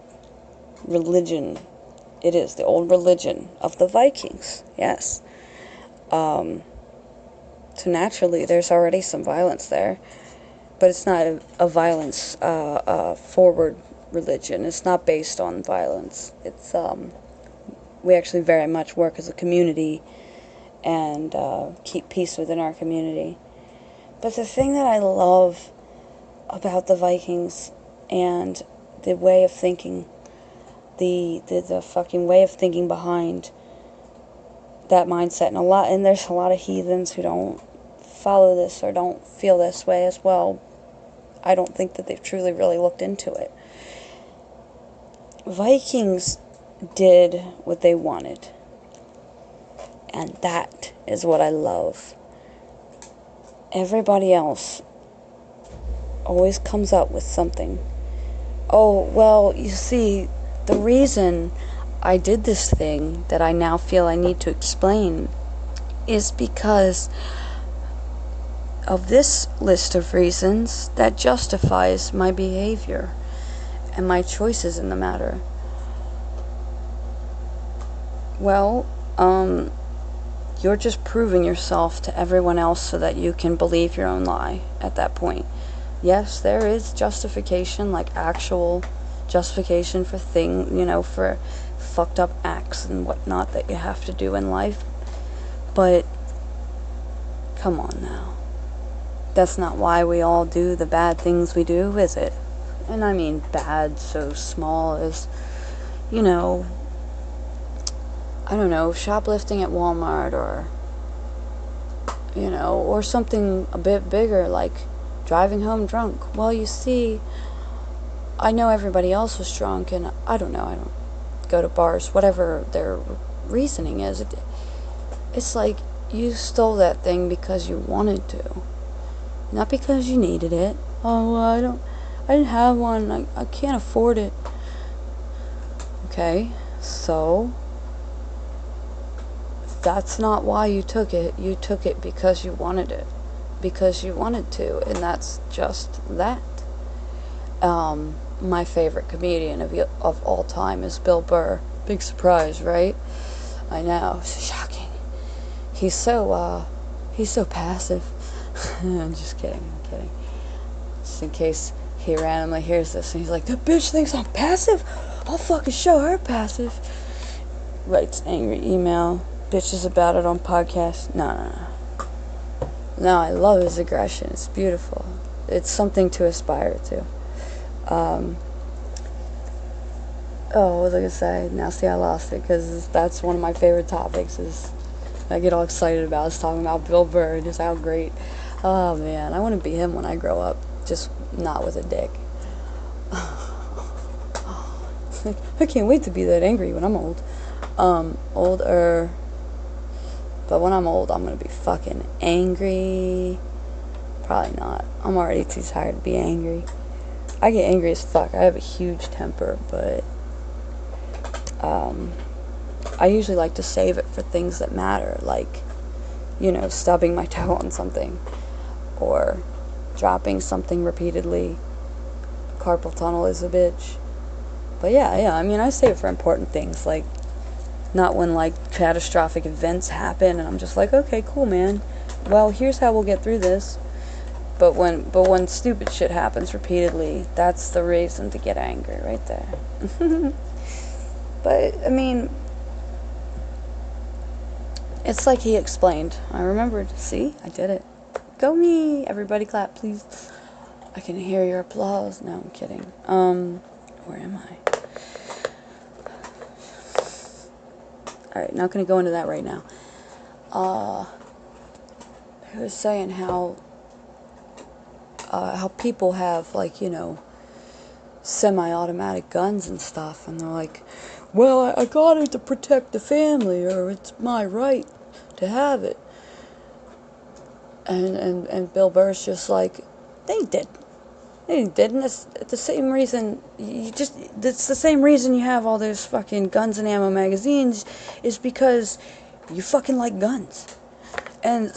Speaker 1: religion. It is the old religion of the Vikings, yes. So naturally, there's already some violence there, but it's not a violence forward religion. It's not based on violence. It's we actually very much work as a community and keep peace within our community. But the thing that I love about the Vikings and the way of thinking, the fucking way of thinking behind that mindset, and there's a lot of heathens who don't follow this or don't feel this way as well. I don't think that they've truly really looked into it. Vikings did what they wanted, and that is what I love. Everybody else always comes up with something. Oh, well, you see, the reason I did this thing that I now feel I need to explain is because of this list of reasons that justifies my behavior and my choices in the matter. Well, you're just proving yourself to everyone else so that you can believe your own lie at that point. Yes, there is justification, like actual justification for for fucked up acts and whatnot that you have to do in life. But, come on now. That's not why we all do the bad things we do, is it? And I mean bad so small as, I don't know, shoplifting at Walmart, or or something a bit bigger like driving home drunk. Well, you see, I know everybody else was drunk, and I don't know, I don't go to bars, whatever their reasoning is. It's like, you stole that thing because you wanted to, not because you needed it. Oh, well, I didn't have one, I can't afford it. Okay, so that's not why you took it. You took it because you wanted it, because you wanted to, and that's just that. My favorite comedian of all time is Bill Burr. Big surprise, right? I know, it's shocking. He's so passive. I'm just kidding, I'm kidding. Just in case he randomly hears this and he's like, "That bitch thinks I'm passive? I'll fucking show her passive." Writes angry email, bitches about it on podcast. No. No, I love his aggression. It's beautiful. It's something to aspire to. What was I gonna say? Now see, I lost it, because that's one of my favorite topics. Is I get all excited about is talking about Bill Burr and just how great. Oh man, I want to be him when I grow up, just not with a dick. I can't wait to be that angry when I'm old. Older. But when I'm old, I'm gonna be fucking angry. Probably not. I'm already too tired to be angry. I get angry as fuck. I have a huge temper, but I usually like to save it for things that matter, like, stubbing my toe on something, or dropping something repeatedly. Carpal tunnel is a bitch. But yeah, I mean, I save it for important things, like, not when, like, catastrophic events happen, and I'm just like, okay, cool, man. Well, here's how we'll get through this. But when stupid shit happens repeatedly, that's the reason to get angry right there. But, I mean, it's like he explained. I remembered. See? I did it. Go me! Everybody clap, please. I can hear your applause. No, I'm kidding. Where am I? Alright, not gonna go into that right now. He was saying how people have, like, semi-automatic guns and stuff, and they're like, well, I got it to protect the family, or it's my right to have it. And Bill Burr's just like, they didn't. It's the same reason it's the same reason you have all those fucking guns and ammo magazines, is because you fucking like guns. And,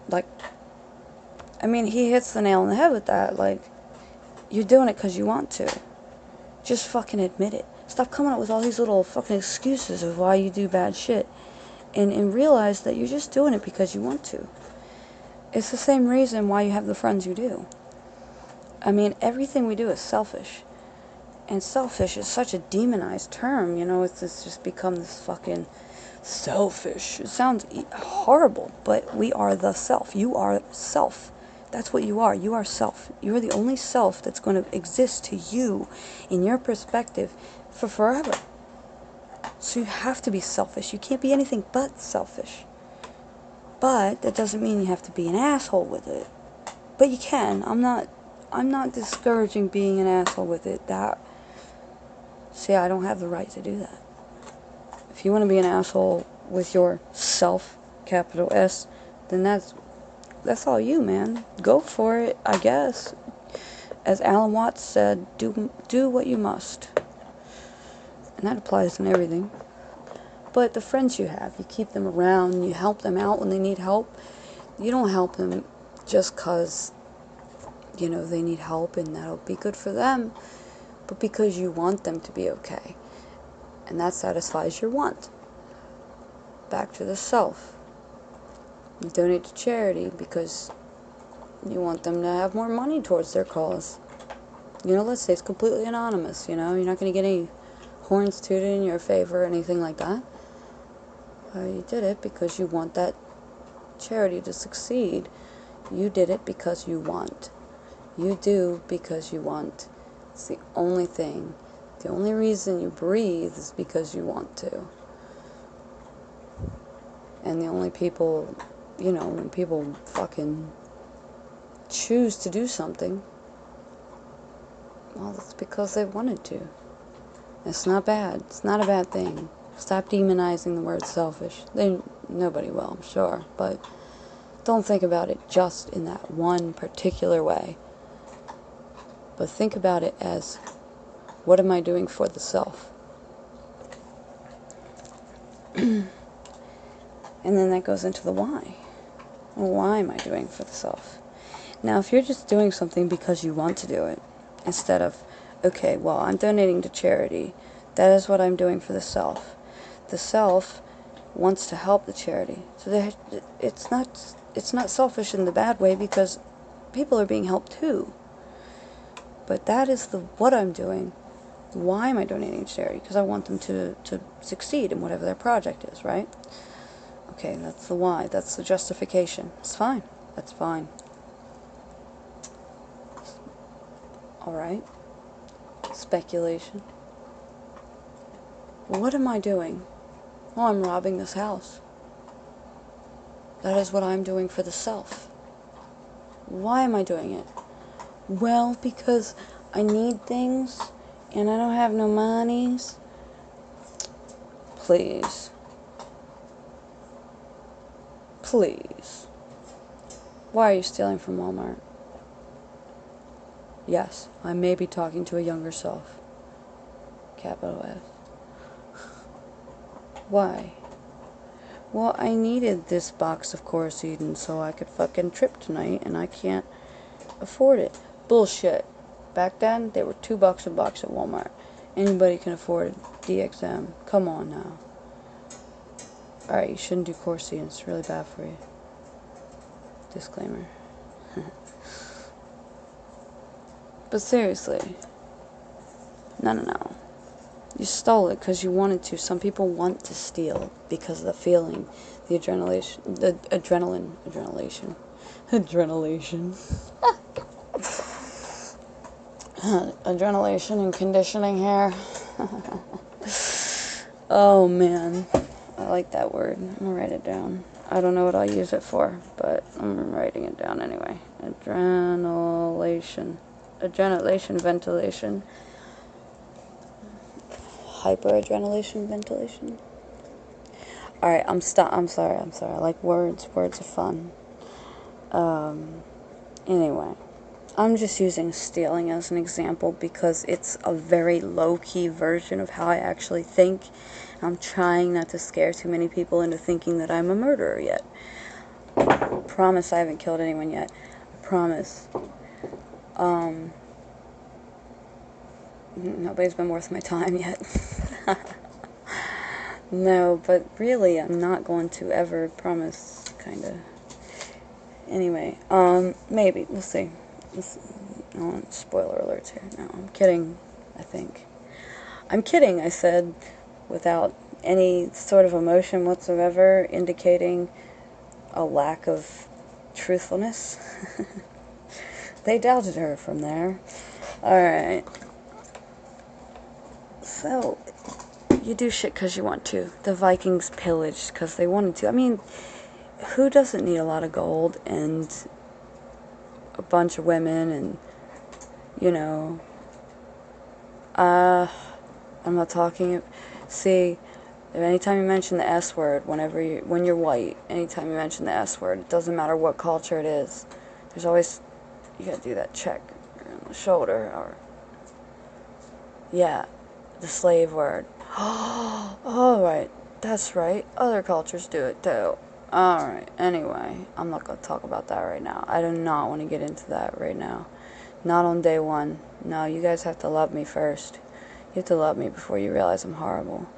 Speaker 1: like, I mean, he hits the nail on the head with that. Like, you're doing it because you want to. Just fucking admit it. Stop coming up with all these little fucking excuses of why you do bad shit. And realize that you're just doing it because you want to. It's the same reason why you have the friends you do. I mean, everything we do is selfish. And selfish is such a demonized term, it's just become this fucking selfish. It sounds horrible, but we are the self. You are self. That's what you are. You are self. You are the only self that's going to exist to you in your perspective for forever. So you have to be selfish. You can't be anything but selfish. But that doesn't mean you have to be an asshole with it. But you can. I'm not discouraging being an asshole with it. See, I don't have the right to do that. If you want to be an asshole with your self, capital S, then that's all you, man. Go for it, I guess. As Alan Watts said, do what you must. And that applies in everything. But the friends you have, you keep them around, you help them out when they need help. You don't help them just because, they need help and that'll be good for them, but because you want them to be okay. And that satisfies your want. Back to the self. You donate to charity because you want them to have more money towards their cause. Let's say it's completely anonymous, you're not going to get any horns tooted in your favor or anything like that. You did it because you want that charity to succeed. You did it because you want. You do because you want. It's the only thing. The only reason you breathe is because you want to. And the only people, when people fucking choose to do something, Well, that's because they wanted to. It's not bad. It's not a bad thing. Stop demonizing the word selfish. Nobody will, I'm sure, but don't think about it just in that one particular way. But think about it as, what am I doing for the self? And then that goes into the why. Well, why am I doing for the self? Now, if you're just doing something because you want to do it, instead of, okay, well, I'm donating to charity, that is what I'm doing for the self. The self wants to help the charity. So it's not selfish in the bad way, because people are being helped too. But that is what I'm doing. Why am I donating to charity? Because I want them to succeed in whatever their project is, right? Okay, that's the why. That's the justification. It's fine. That's fine. Alright. Speculation. What am I doing? Well, I'm robbing this house. That is what I'm doing for the self. Why am I doing it? Well, because I need things and I don't have no monies. Please. Please. Why are you stealing from Walmart? Yes, I may be talking to a younger self. Capital S. Why? Well, I needed this box of Corseiden so I could fucking trip tonight, and I can't afford it. Bullshit. Back then, they were $2 a box at Walmart. Anybody can afford DXM. Come on now. Alright, you shouldn't do Corseiden. It's really bad for you. Disclaimer. But seriously. No. You stole it because you wanted to. Some people want to steal because of the feeling, the adrenaline, adrenaline and conditioning here. Oh man, I like that word. I'm gonna write it down. I don't know what I'll use it for, but I'm writing it down anyway. Adrenalation, ventilation. Hyperadrenalation ventilation. Alright, I'm sorry. I like words. Words are fun. Anyway. I'm just using stealing as an example because it's a very low-key version of how I actually think. I'm trying not to scare too many people into thinking that I'm a murderer yet. I promise I haven't killed anyone yet. I promise. Nobody's been worth my time yet. No, but really, I'm not going to ever promise, kinda. Anyway, maybe. We'll see. I don't want spoiler alerts here. No, I'm kidding, I think. I'm kidding, I said, without any sort of emotion whatsoever, indicating a lack of truthfulness. They doubted her from there. Alright. So, you do shit because you want to. The Vikings pillaged because they wanted to. I mean, who doesn't need a lot of gold and a bunch of women and, you know, I'm not talking, see, anytime you mention the S word, when you're white, anytime you mention the S word, it doesn't matter what culture it is, there's always, you gotta do that check on the shoulder, or, yeah, the slave word. Alright, that's right, other cultures do it too. Alright, anyway, I'm not going to talk about that right now. I do not want to get into that right now. Not on day one. No, you guys have to love me first. You have to love me before you realize I'm horrible.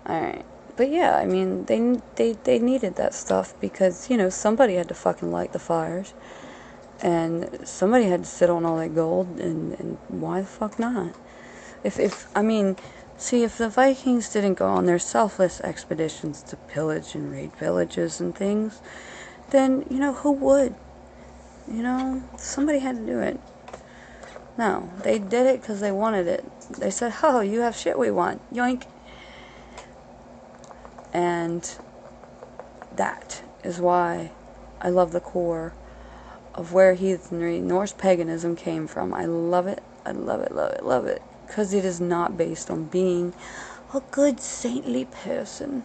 Speaker 1: Alright, but yeah, I mean, they needed that stuff because, you know, somebody had to fucking light the fires. And somebody had to sit on all that gold, and why the fuck not? I mean, see, if the Vikings didn't go on their selfless expeditions to pillage and raid villages and things, then, you know, who would? You know, somebody had to do it. No, they did it because they wanted it. They said, oh, you have shit we want. Yoink. And that is why I love the core of where heathenry, Norse paganism came from. I love it. I love it, love it, love it. Because it is not based on being a good saintly person.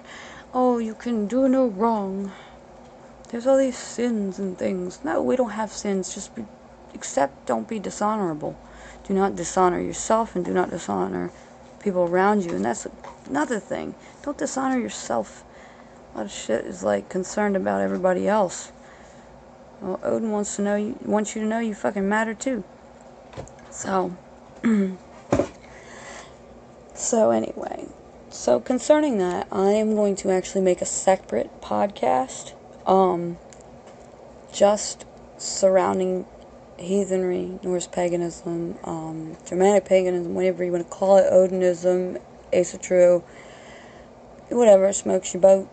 Speaker 1: Oh, you can do no wrong. There's all these sins and things. No, we don't have sins. Just don't be dishonorable. Do not dishonor yourself and do not dishonor people around you. And that's another thing. Don't dishonor yourself. A lot of shit is like concerned about everybody else. Well, Odin wants you to know you fucking matter too. So, anyway, concerning that, I am going to actually make a separate podcast, just surrounding heathenry, Norse paganism, Germanic paganism, whatever you want to call it, Odinism, Ace of True, whatever smokes your boat.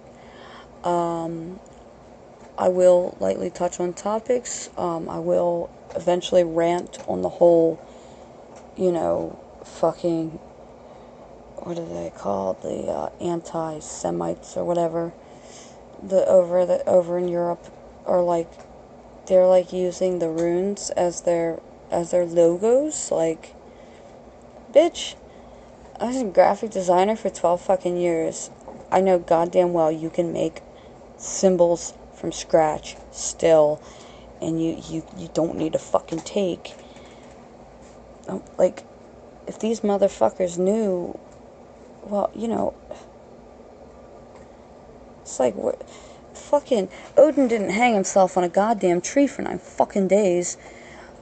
Speaker 1: I will lightly touch on topics. I will eventually rant on the whole, fucking, what do they call it? The anti-Semites or whatever. Over in Europe are like, they're like using the runes as their logos. Like, bitch, I was a graphic designer for 12 fucking years. I know goddamn well you can make symbols from scratch still, and you don't need to fucking take, like, if these motherfuckers knew, well, it's like, fucking Odin didn't hang himself on a goddamn tree for 9 fucking days,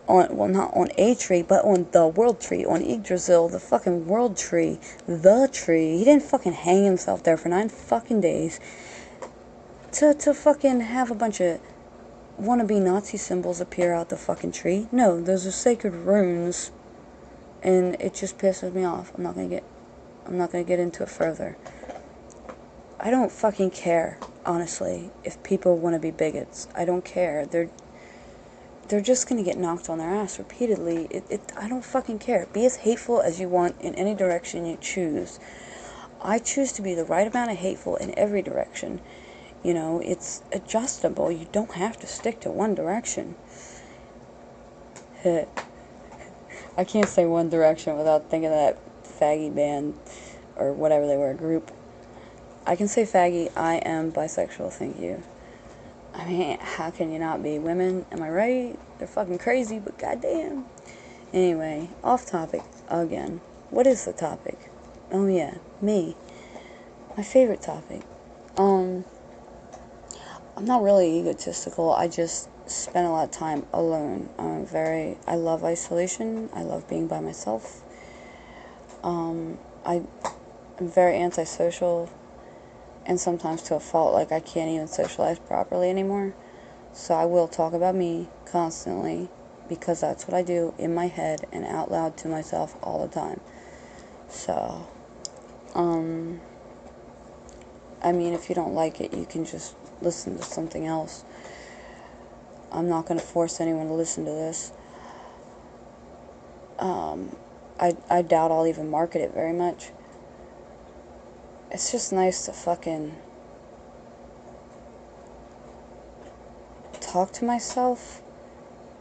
Speaker 1: not on a tree, but on the world tree, on Yggdrasil, the fucking world tree, the tree. He didn't fucking hang himself there for 9 fucking days to fucking have a bunch of wannabe Nazi symbols appear out the fucking tree. No, those are sacred runes, and it just pisses me off. I'm not gonna get into it further. I don't fucking care, honestly, if people want to be bigots. I don't care. They're just gonna get knocked on their ass repeatedly. I don't fucking care. Be as hateful as you want in any direction you choose. I choose to be the right amount of hateful in every direction. It's adjustable. You don't have to stick to one direction. I can't say One Direction without thinking of that faggy band, or whatever they were, group. I can say faggy. I am bisexual, thank you. I mean, how can you not be? Women, am I right? They're fucking crazy, but goddamn. Anyway, off topic again. What is the topic? Oh yeah, me. My favorite topic. I'm not really egotistical. I just spend a lot of time alone. I love isolation. I love being by myself. I'm very antisocial, and sometimes to a fault. Like, I can't even socialize properly anymore. So I will talk about me constantly, because that's what I do in my head and out loud to myself all the time. So, I mean, if you don't like it, you can just listen to something else. I'm not going to force anyone to listen to this. I doubt I'll even market it very much. It's just nice to fucking talk to myself,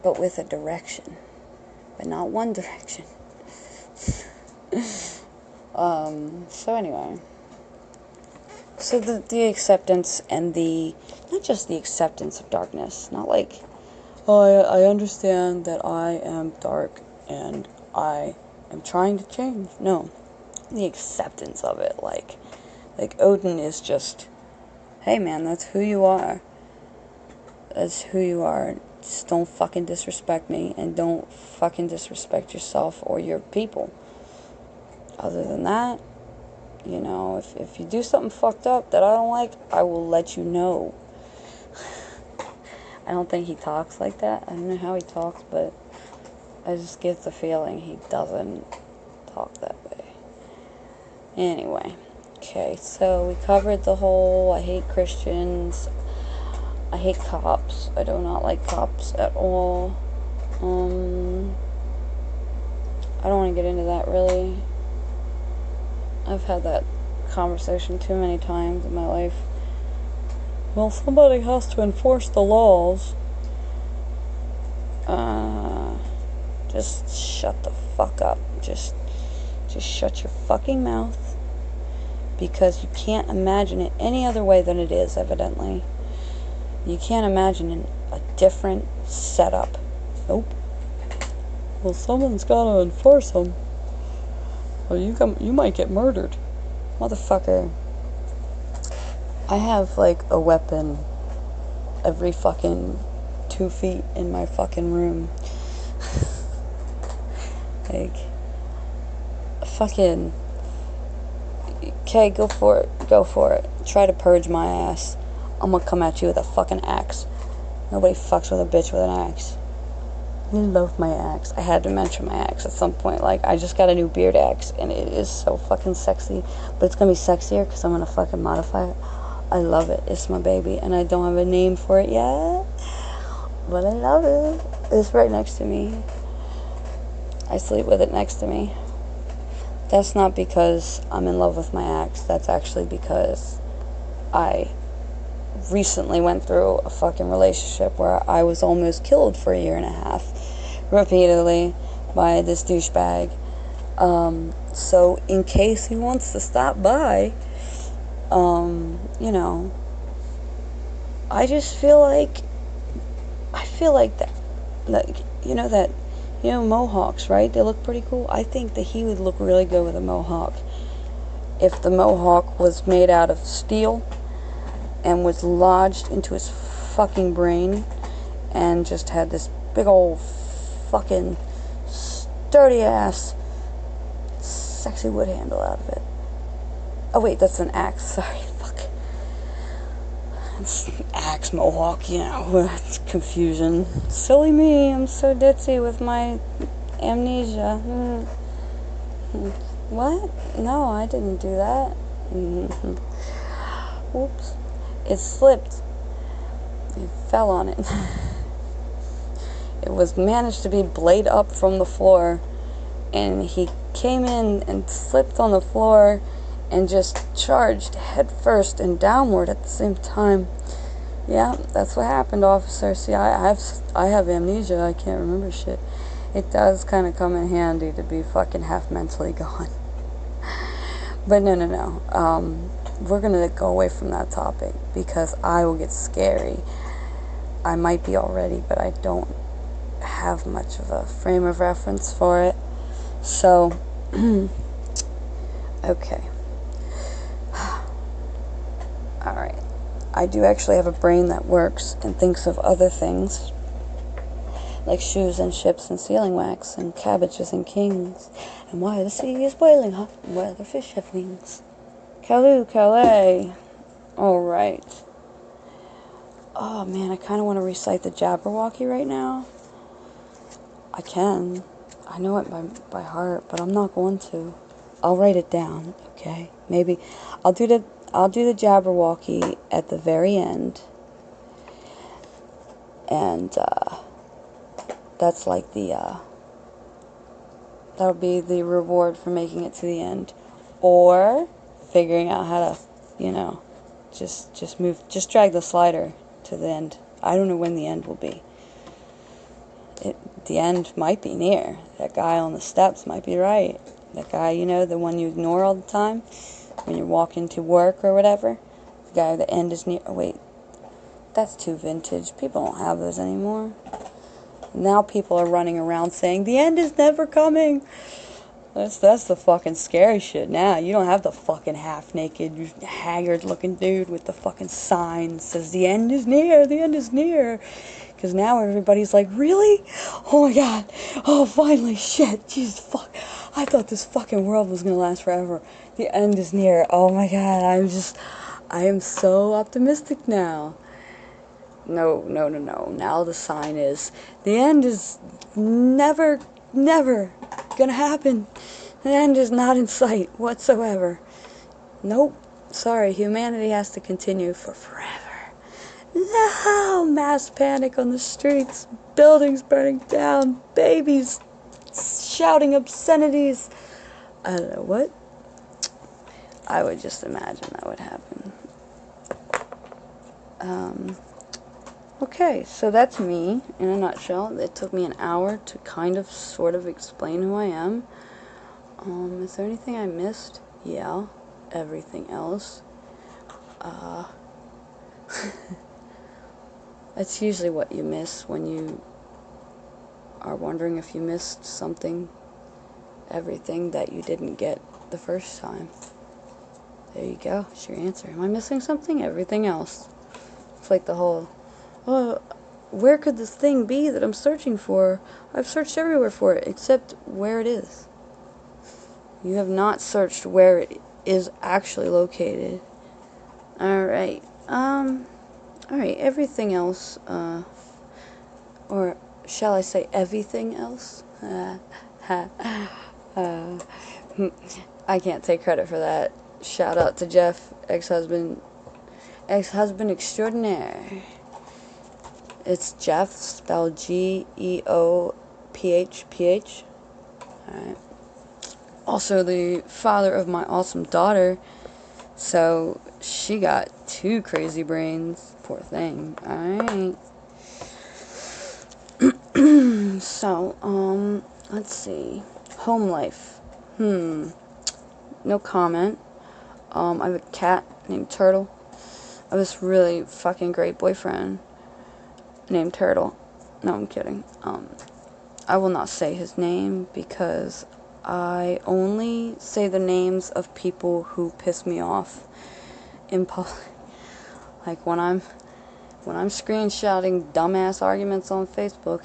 Speaker 1: but with a direction, but not one direction. So anyway, so the acceptance and not just the acceptance of darkness, not like, oh, I understand that I am dark and I am trying to change. No, the acceptance of it, like Odin is just, hey man, that's who you are. That's who you are. Just don't fucking disrespect me, and don't fucking disrespect yourself or your people. Other than that, if you do something fucked up that I don't like, I will let you know. I don't think he talks like that. I don't know how he talks, but I just get the feeling he doesn't talk that way. Anyway, okay, so we covered the whole, I hate Christians, I hate cops, I do not like cops at all. I don't want to get into that, really. I've had that conversation too many times in my life. Well, somebody has to enforce the laws. Just shut the fuck up. Just shut your fucking mouth, because you can't imagine it any other way than it is, evidently. You can't imagine a different setup. Nope. Well, someone's gotta enforce them. Well, you might get murdered. Motherfucker. I have, like, a weapon every fucking 2 feet in my fucking room. Like, fucking, okay, go for it, try to purge my ass. I'm gonna come at you with a fucking axe. Nobody fucks with a bitch with an axe. I love my axe. I had to mention my axe at some point. Like, I just got a new beard axe, and it is so fucking sexy, but it's gonna be sexier because I'm gonna fucking modify it. I love it. It's my baby, and I don't have a name for it yet, but I love it. It's right next to me. I sleep with it next to me. That's not because I'm in love with my axe. That's actually because I recently went through a fucking relationship where I was almost killed for 1.5 years, repeatedly, by this douchebag. So in case he wants to stop by, you know, I just feel like that, mohawks, right? They look pretty cool. I think that he would look really good with a mohawk. If the mohawk was made out of steel and was lodged into his fucking brain and just had this big old fucking sturdy ass sexy wood handle out of it. Oh wait, that's an axe. Sorry, fuck. It's axe mohawk, it's confusion. Silly me, I'm so ditzy with my amnesia. What? No, I didn't do that. Oops. It slipped. He fell on it. It was managed to be blade up from the floor, and he came in and slipped on the floor and just charged head first and downward at the same time. Yeah, that's what happened, officer. See, I have amnesia. I can't remember shit. It does kind of come in handy to be fucking half mentally gone. But no. We're gonna go away from that topic because I will get scary. I might be already, but I don't have much of a frame of reference for it. So, okay. Alright. I do actually have a brain that works and thinks of other things, like shoes and ships and sealing wax and cabbages and kings, and why the sea is boiling hot and where the fish have wings. Calais. Alright. Oh man, I kind of want to recite the Jabberwocky right now. I can. I know it by heart, but I'm not going to. I'll write it down, okay? Maybe I'll do the Jabberwocky at the very end. And that's like that'll be the reward for making it to the end. Or figuring out how to, just drag the slider to the end. I don't know when the end will be. The end might be near. That guy on the steps might be right. That guy, the one you ignore all the time when you're walking to work or whatever. The guy, the end is near. Oh, wait. That's too vintage. People don't have those anymore. Now people are running around saying, the end is never coming. That's the fucking scary shit now. You don't have the fucking half-naked, haggard-looking dude with the fucking sign that says, the end is near, the end is near. Because now everybody's like, really? Oh my god. Oh, finally, shit. Jesus, fuck. I thought this fucking world was going to last forever. The end is near. Oh my god. I am so optimistic now. No. Now the sign is, the end is never gonna happen. The end is not in sight whatsoever. Nope. Sorry, humanity has to continue for forever. No! Mass panic on the streets, buildings burning down, babies shouting obscenities. I don't know what. I would just imagine that would happen. Okay, so that's me in a nutshell. It took me an hour to kind of, sort of explain who I am. Is there anything I missed? Yeah, everything else. That's usually what you miss when you are wondering if you missed something. Everything that you didn't get the first time. There you go. That's your answer. Am I missing something? Everything else. It's like the whole, where could this thing be that I'm searching for? I've searched everywhere for it, except where it is. You have not searched where it is actually located. Alright. Alright, everything else, or shall I say everything else? I can't take credit for that. Shout out to Jeff, ex-husband extraordinaire. It's Jeff, spelled Geophphh. Alright. Also the father of my awesome daughter, so she got 2 crazy brains. Poor thing. Alright. So, let's see. Home life. No comment. I have a cat named Turtle. I have this really fucking great boyfriend named Turtle. No, I'm kidding. I will not say his name because I only say the names of people who piss me off in public. Like when I'm screenshotting dumbass arguments on Facebook,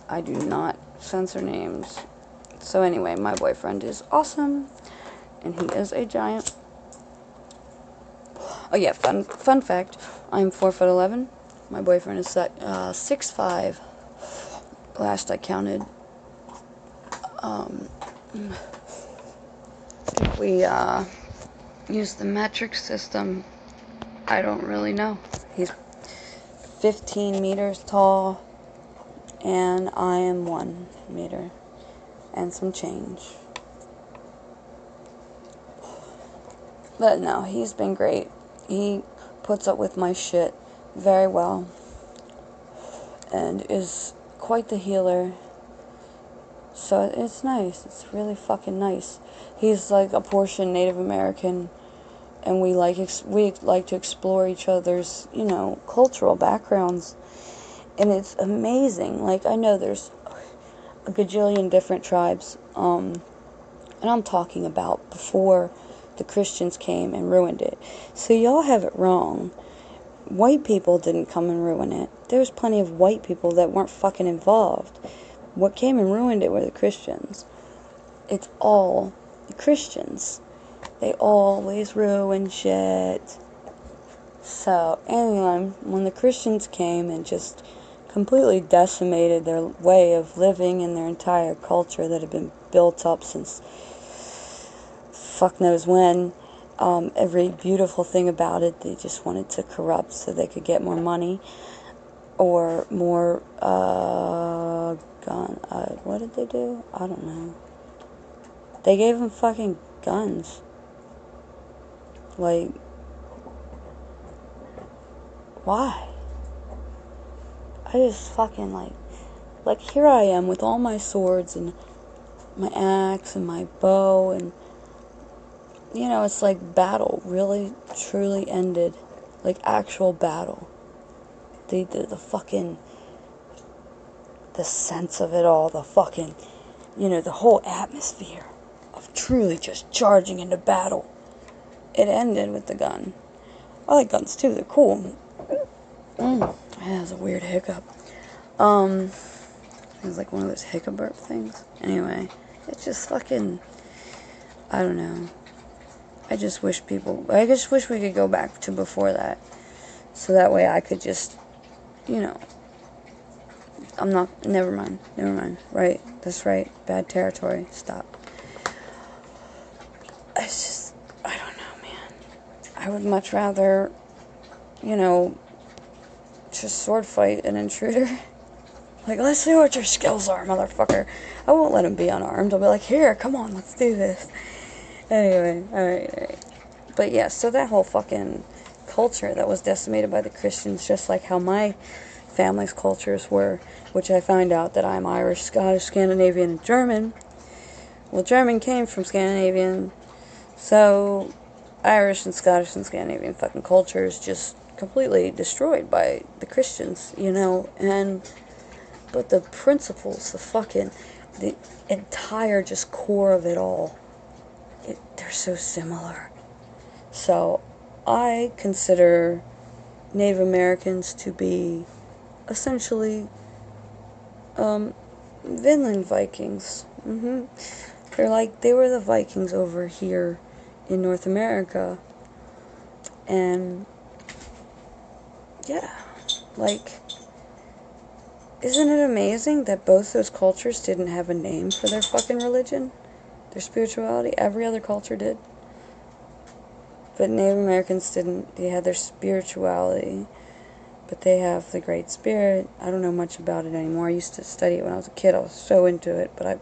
Speaker 1: I do not censor names. So anyway, my boyfriend is awesome, and he is a giant. Oh yeah, fun fact, I'm 4'11". My boyfriend is 6'5". Last I counted. If we use the metric system, I don't really know. He's 15 meters tall, and I am 1 meter and some change. But no, he's been great. He puts up with my shit very well and is quite the healer. So it's nice. It's really fucking nice. He's like a portion Native American, and we like to explore each other's, you know, cultural backgrounds, and it's amazing. Like, I know there's a gajillion different tribes, and I'm talking about before the Christians came and ruined it. So y'all have it wrong. White people didn't come and ruin it. There's plenty of white people that weren't fucking involved. What came and ruined it were the Christians. It's all the Christians. They always ruin shit. So, anyway, when the Christians came and just completely decimated their way of living and their entire culture that had been built up since fuck knows when, every beautiful thing about it they just wanted to corrupt so they could get more money or more what did they do? I don't know. They gave them fucking guns. Like, why? I just fucking like here I am with all my swords and my axe and my bow, and you know, it's like battle really truly ended, like actual battle. The fucking, the sense of it all, the fucking, you know, the whole atmosphere of truly just charging into battle. It ended with the gun. I like guns too, they're cool. That was a weird hiccup. It was like one of those hiccup burp things. Anyway, it's just fucking, I don't know. I just wish we could go back to before that. So that way I could just, you know, never mind. Right, that's right, bad territory, stop. It's just, I don't know, man. I would much rather, you know, just sword fight an intruder. Like, let's see what your skills are, motherfucker. I won't let him be unarmed. I'll be like, here, come on, let's do this. Anyway, alright. But yeah, so that whole fucking culture that was decimated by the Christians, just like how my family's cultures were, which I find out that I'm Irish, Scottish, Scandinavian, and German. Well, German came from Scandinavian, so Irish and Scottish and Scandinavian fucking culture is just completely destroyed by the Christians, you know, but the principles, the entire just core of it all, they're so similar. So, I consider Native Americans to be essentially, Vinland Vikings. They were the Vikings over here in North America. And, yeah, isn't it amazing that both those cultures didn't have a name for their fucking religion? Their spirituality? Every other culture did. But Native Americans didn't. They had their spirituality, but they have the Great Spirit. I don't know much about it anymore. I used to study it when I was a kid. I was so into it, but I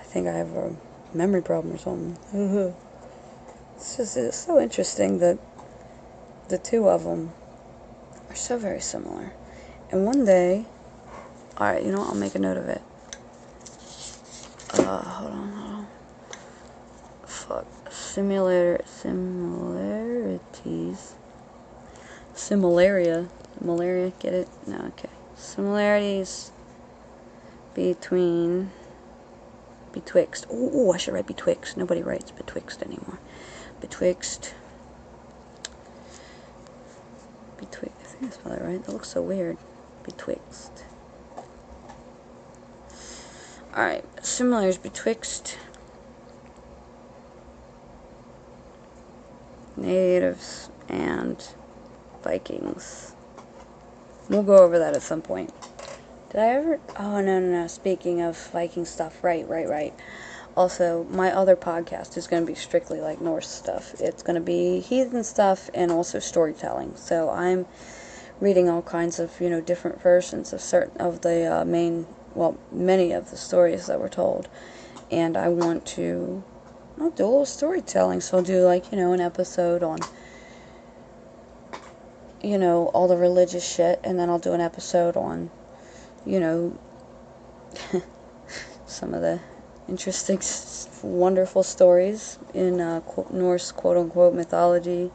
Speaker 1: think I have a memory problem or something. It's so interesting that the two of them are so very similar. And one day, alright, you know what, I'll make a note of it. Hold on. Fuck. Similarities. Malaria, get it? No, okay. Similarities betwixt. Oh, I should write betwixt. Nobody writes betwixt anymore. Betwixt. I think I spelled that right. That looks so weird. Betwixt. Alright, similarities betwixt natives and Vikings. We'll go over that at some point. Did I ever? Oh, no. Speaking of Viking stuff, right. Also, my other podcast is going to be strictly like Norse stuff. It's going to be heathen stuff and also storytelling. So I'm reading all kinds of, different versions of certain of the many of the stories that were told. And I'll do a little storytelling. So I'll do an episode on, all the religious shit. And then I'll do an episode on, some of the interesting, wonderful stories in Norse quote-unquote mythology.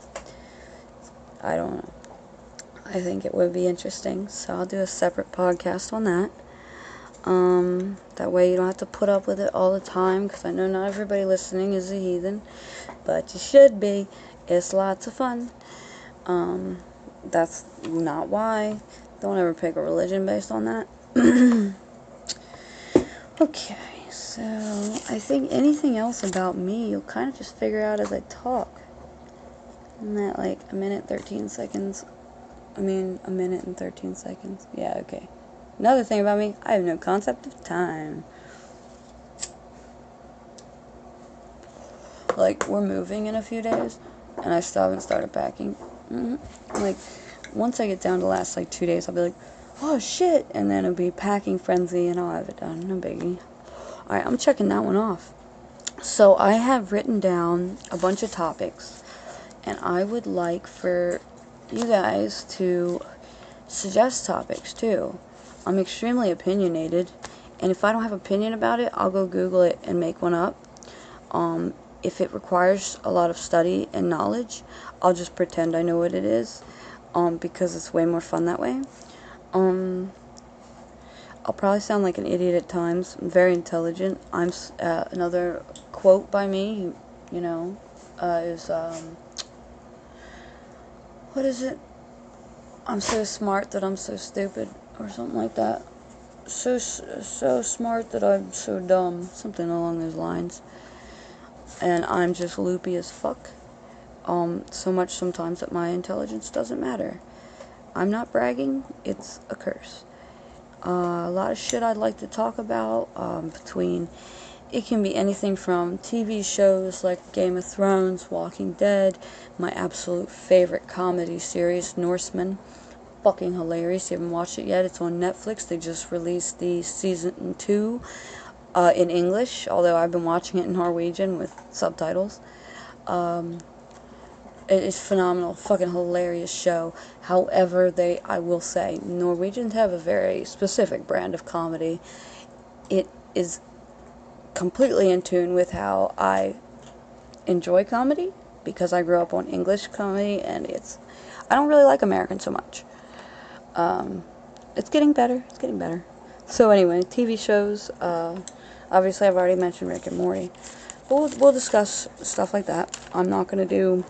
Speaker 1: I don't know. I think it would be interesting, so I'll do a separate podcast on that. That way you don't have to put up with it all the time, because I know not everybody listening is a heathen, but you should be. It's lots of fun. That's not why. Don't ever pick a religion based on that. Okay, so I think anything else about me you'll kind of just figure out as I talk. Isn't that like a minute and 13 seconds? Yeah, okay. Another thing about me, I have no concept of time. We're moving in a few days, and I still haven't started packing. Once I get down to the last 2 days, I'll be like, oh shit, and then it'll be packing frenzy, and I'll have it done. No biggie. Alright, I'm checking that one off. So I have written down a bunch of topics, and I would like for you guys to suggest topics too. I'm extremely opinionated, and if I don't have an opinion about it, I'll go Google it and make one up. If it requires a lot of study and knowledge, I'll just pretend I know what it is, because it's way more fun that way. I'll probably sound like an idiot at times. I'm very intelligent. Another quote by me, is, what is it? I'm so smart that I'm so stupid, or something like that. So smart that I'm so dumb. Something along those lines. And I'm just loopy as fuck. So much sometimes that my intelligence doesn't matter. I'm not bragging. It's a curse. A lot of shit I'd like to talk about, it can be anything from TV shows like Game of Thrones, Walking Dead, my absolute favorite comedy series, Norsemen. Fucking hilarious. You haven't watched it yet? It's on Netflix. They just released the season 2 in English, although I've been watching it in Norwegian with subtitles. It is phenomenal, fucking hilarious show. However, I will say, Norwegians have a very specific brand of comedy. It is completely in tune with how I enjoy comedy, because I grew up on English comedy, and I don't really like American so much. It's getting better, So anyway, TV shows, obviously I've already mentioned Rick and Morty. We'll discuss stuff like that. I'm not going to do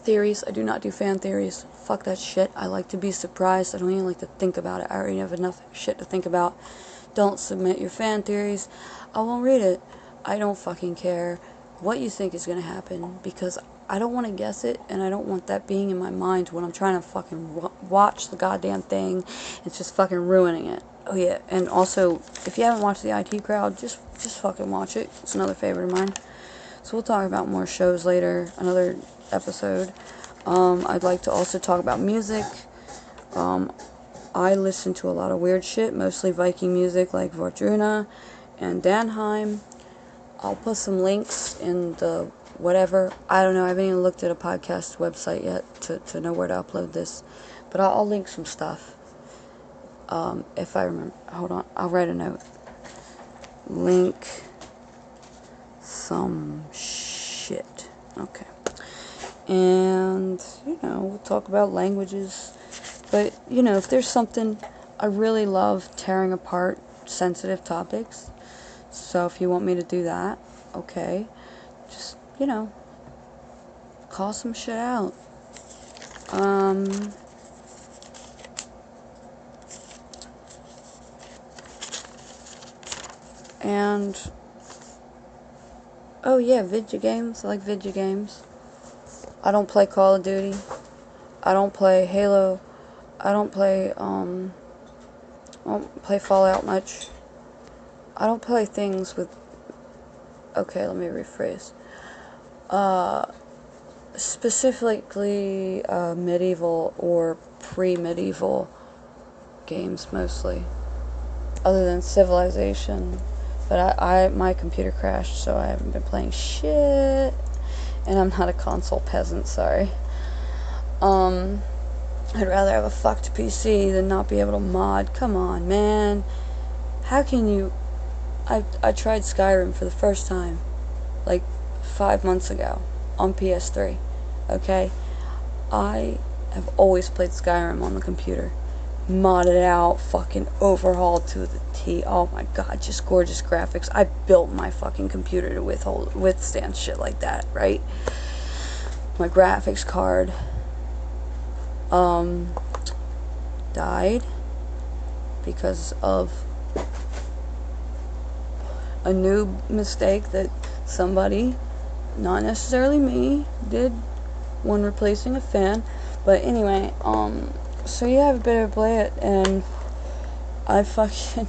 Speaker 1: theories. I do not do fan theories. Fuck that shit. I like to be surprised. I don't even like to think about it. I already have enough shit to think about. Don't submit your fan theories. I won't read it. I don't fucking care what you think is going to happen, because I don't want to guess it, and I don't want that being in my mind when I'm trying to fucking watch the goddamn thing. It's just fucking ruining it. Oh yeah, and also, if you haven't watched the IT Crowd, just fucking watch it. It's another favorite of mine. So we'll talk about more shows later, another episode. I'd like to also talk about music. I listen to a lot of weird shit, mostly Viking music like Vordruna and Danheim. I'll put some links in the whatever. I don't know, I haven't even looked at a podcast website yet to know where to upload this. But I'll link some stuff. If I remember. Hold on, I'll write a note. Link some shit. Okay. And, we'll talk about languages. But, if there's something, I really love tearing apart sensitive topics. So if you want me to do that, okay. Just, call some shit out. And, oh yeah, video games. I like video games. I don't play Call of Duty. I don't play Halo. I don't play Fallout much. I don't play things with, okay, let me rephrase. Specifically, medieval or pre-medieval games mostly. Other than Civilization. But my computer crashed, so I haven't been playing shit. And I'm not a console peasant, sorry. I'd rather have a fucked PC than not be able to mod. Come on, man. How can you... I tried Skyrim for the first time, like 5 months ago, on PS3, okay? I have always played Skyrim on the computer. Modded out, fucking overhauled to the T. Oh my god, just gorgeous graphics. I built my fucking computer to withstand shit like that, right? My graphics card died because of a new mistake that somebody, not necessarily me, did when replacing a fan. But anyway, so yeah, I've been able to play it, and I fucking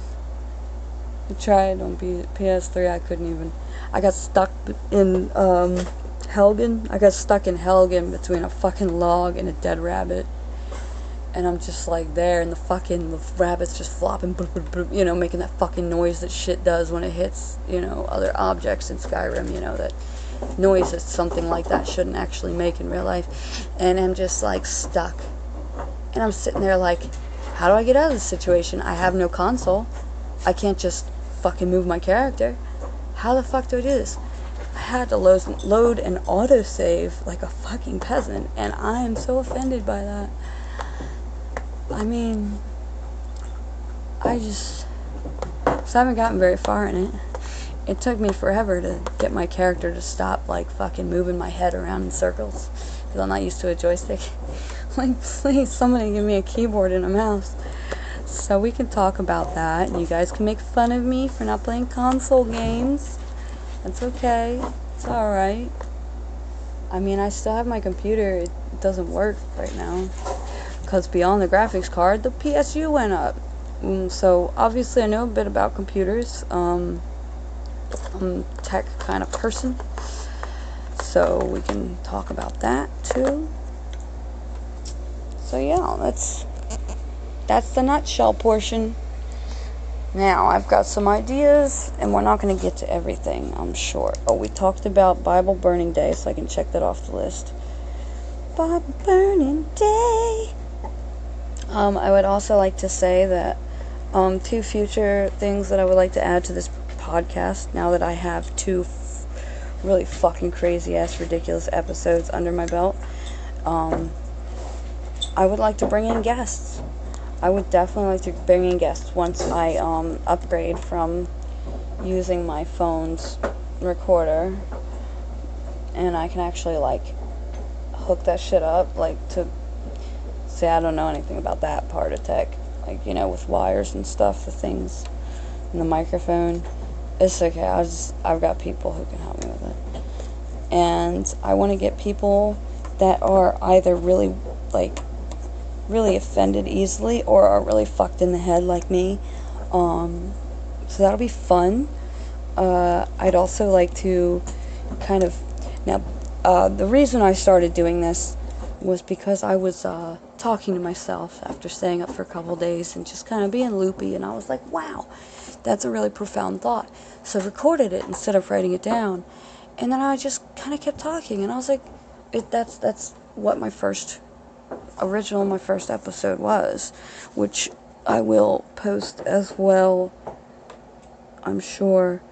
Speaker 1: tried on PS3. I couldn't even. I got stuck in Helgen. I got stuck in Helgen between a fucking log and a dead rabbit. And I'm just like there, and the rabbit's just flopping, making that fucking noise that shit does when it hits, other objects in Skyrim, that noise that something like that shouldn't actually make in real life. And I'm just like stuck. And I'm sitting there like, how do I get out of this situation? I have no console. I can't just fucking move my character. How the fuck do I do this? I had to load an autosave like a fucking peasant, and I am so offended by that. I mean, so I haven't gotten very far in it. It took me forever to get my character to stop, like, fucking moving my head around in circles, because I'm not used to a joystick. Like, please, somebody give me a keyboard and a mouse. So we can talk about that, and you guys can make fun of me for not playing console games. That's okay. It's alright. I mean, I still have my computer. It doesn't work right now, because beyond the graphics card, the PSU went up. So obviously I know a bit about computers. I'm a tech kind of person, so we can talk about that too. So yeah, that's the nutshell portion. Now I've got some ideas, and we're not going to get to everything, I'm sure. Oh, we talked about Bible burning day, so I can check that off the list. by the burning day. I would also like to say that 2 future things that I would like to add to this podcast, now that I have 2 really fucking crazy ass ridiculous episodes under my belt, I would like to bring in guests. I would definitely like to bring in guests once I upgrade from using my phone's recorder, and I can actually like hook that shit up, like, to say, I don't know anything about that part of tech, like, you know, with wires and stuff, the things, and the microphone. It's okay, I've got people who can help me with it. And I want to get people that are either really, like, really offended easily, or are really fucked in the head like me. So that'll be fun. I'd also like to kind of, now, the reason I started doing this was because I was talking to myself after staying up for a couple days and just kind of being loopy, and I was like, wow, that's a really profound thought. So I recorded it instead of writing it down, and then I just kind of kept talking, and I was like, that's what my first episode was, which I will post as well. I'm sure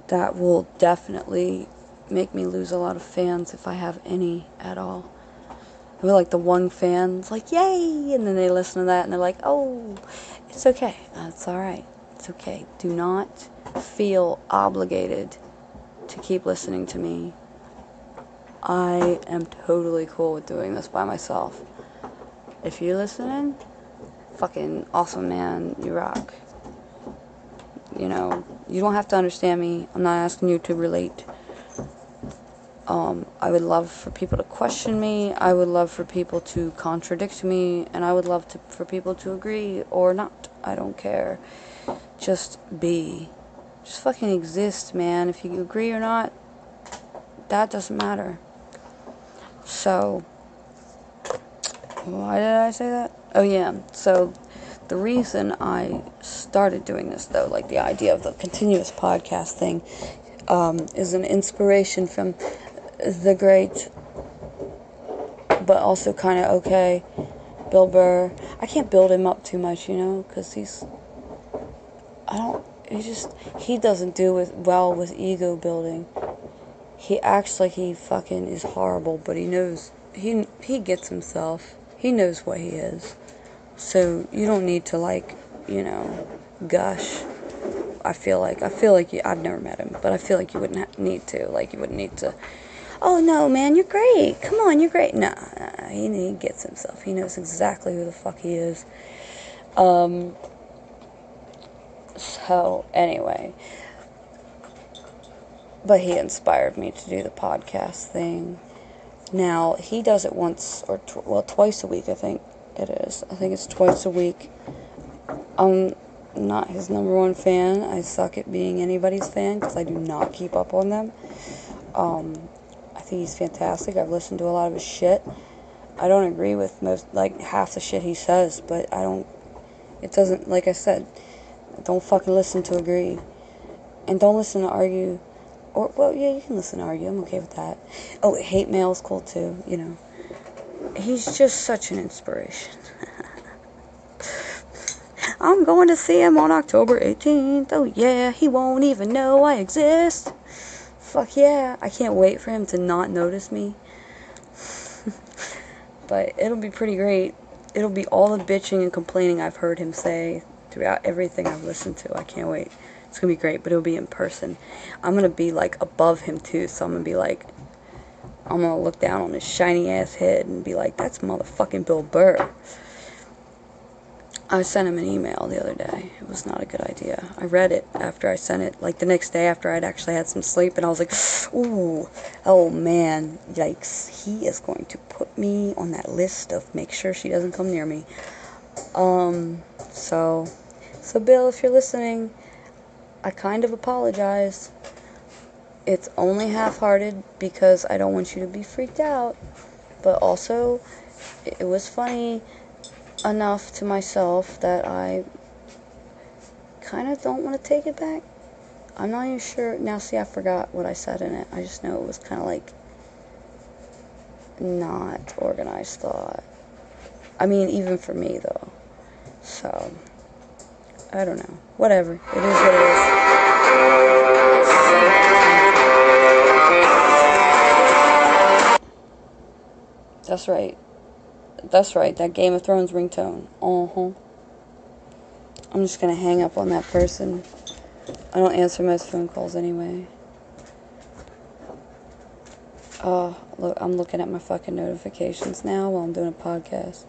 Speaker 1: that will definitely make me lose a lot of fans if I have any at all. I feel like the one fan's like, yay, and then they listen to that and they're like, oh, it's okay, it's alright, it's okay. Do not feel obligated to keep listening to me. I am totally cool with doing this by myself. If you're listening, fucking awesome, man, you rock. You know, you don't have to understand me. I'm not asking you to relate. I would love for people to question me. I would love for people to contradict me. And I would love for people to agree or not. I don't care. Just be. Just fucking exist, man. If you agree or not, that doesn't matter. So, why did I say that? Oh, yeah. So, the reason I started doing this, though, like the idea of the continuous podcast thing, is an inspiration from the great, but also kind of okay, Bill Burr. I can't build him up too much, you know, because he doesn't do well with ego building. He acts like he fucking is horrible, but he knows, he gets himself. He knows what he is. So you don't need to, like, you know, gush. I feel like I've never met him, but I feel like you wouldn't need to. Like, you wouldn't need to, oh no, man, you're great. Come on, you're great. Nah, he gets himself. He knows exactly who the fuck he is. So, anyway. But he inspired me to do the podcast thing. Now, he does it once or twice a week, I think it is. I think it's twice a week. I'm not his #1 fan. I suck at being anybody's fan because I do not keep up on them. I think he's fantastic. I've listened to a lot of his shit. I don't agree with half the shit he says, but it doesn't, like I said, don't fucking listen to agree. And don't listen to argue. Or, well, yeah, you can listen to argue. I'm okay with that. Oh, hate mail is cool too, you know. He's just such an inspiration. I'm going to see him on October 18th. Oh, yeah, he won't even know I exist. Fuck yeah. I can't wait for him to not notice me. But it'll be pretty great. It'll be all the bitching and complaining I've heard him say throughout everything I've listened to. I can't wait. It's going to be great, but it'll be in person. I'm going to be, like, above him, too, so I'm going to be, like, I'm going to look down on his shiny-ass head and be like, that's motherfucking Bill Burr. I sent him an email the other day. It was not a good idea. I read it after I sent it, like, the next day after I'd actually had some sleep, and I was like, ooh, oh, man, yikes. He is going to put me on that list of make sure she doesn't come near me. So Bill, if you're listening, I kind of apologize. It's only half-hearted because I don't want you to be freaked out. But also, it was funny enough to myself that I kind of don't want to take it back. I'm not even sure. Now, see, I forgot what I said in it. I just know it was kind of like, not organized thought. I mean, even for me, though. So, I don't know. Whatever. It is what it is. That's right. That's right. That Game of Thrones ringtone. I'm just gonna hang up on that person. I don't answer most phone calls anyway. Look, I'm looking at my fucking notifications now while I'm doing a podcast.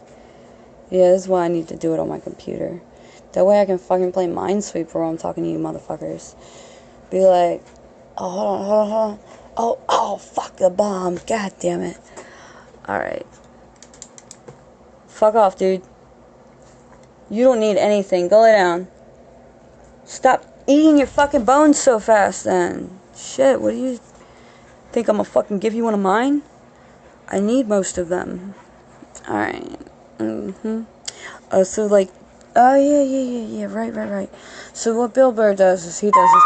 Speaker 1: Yeah, this is why I need to do it on my computer. That way I can fucking play Minesweeper while I'm talking to you motherfuckers. Be like, oh, hold on. Oh, fuck the bomb. God damn it. Alright. Fuck off, dude. You don't need anything. Go lay down. Stop eating your fucking bones so fast, then. Shit, what do you think I'm gonna fucking give you one of mine? I need most of them. Alright. So, like, oh, yeah, right. So, what Bill Burr does is he does his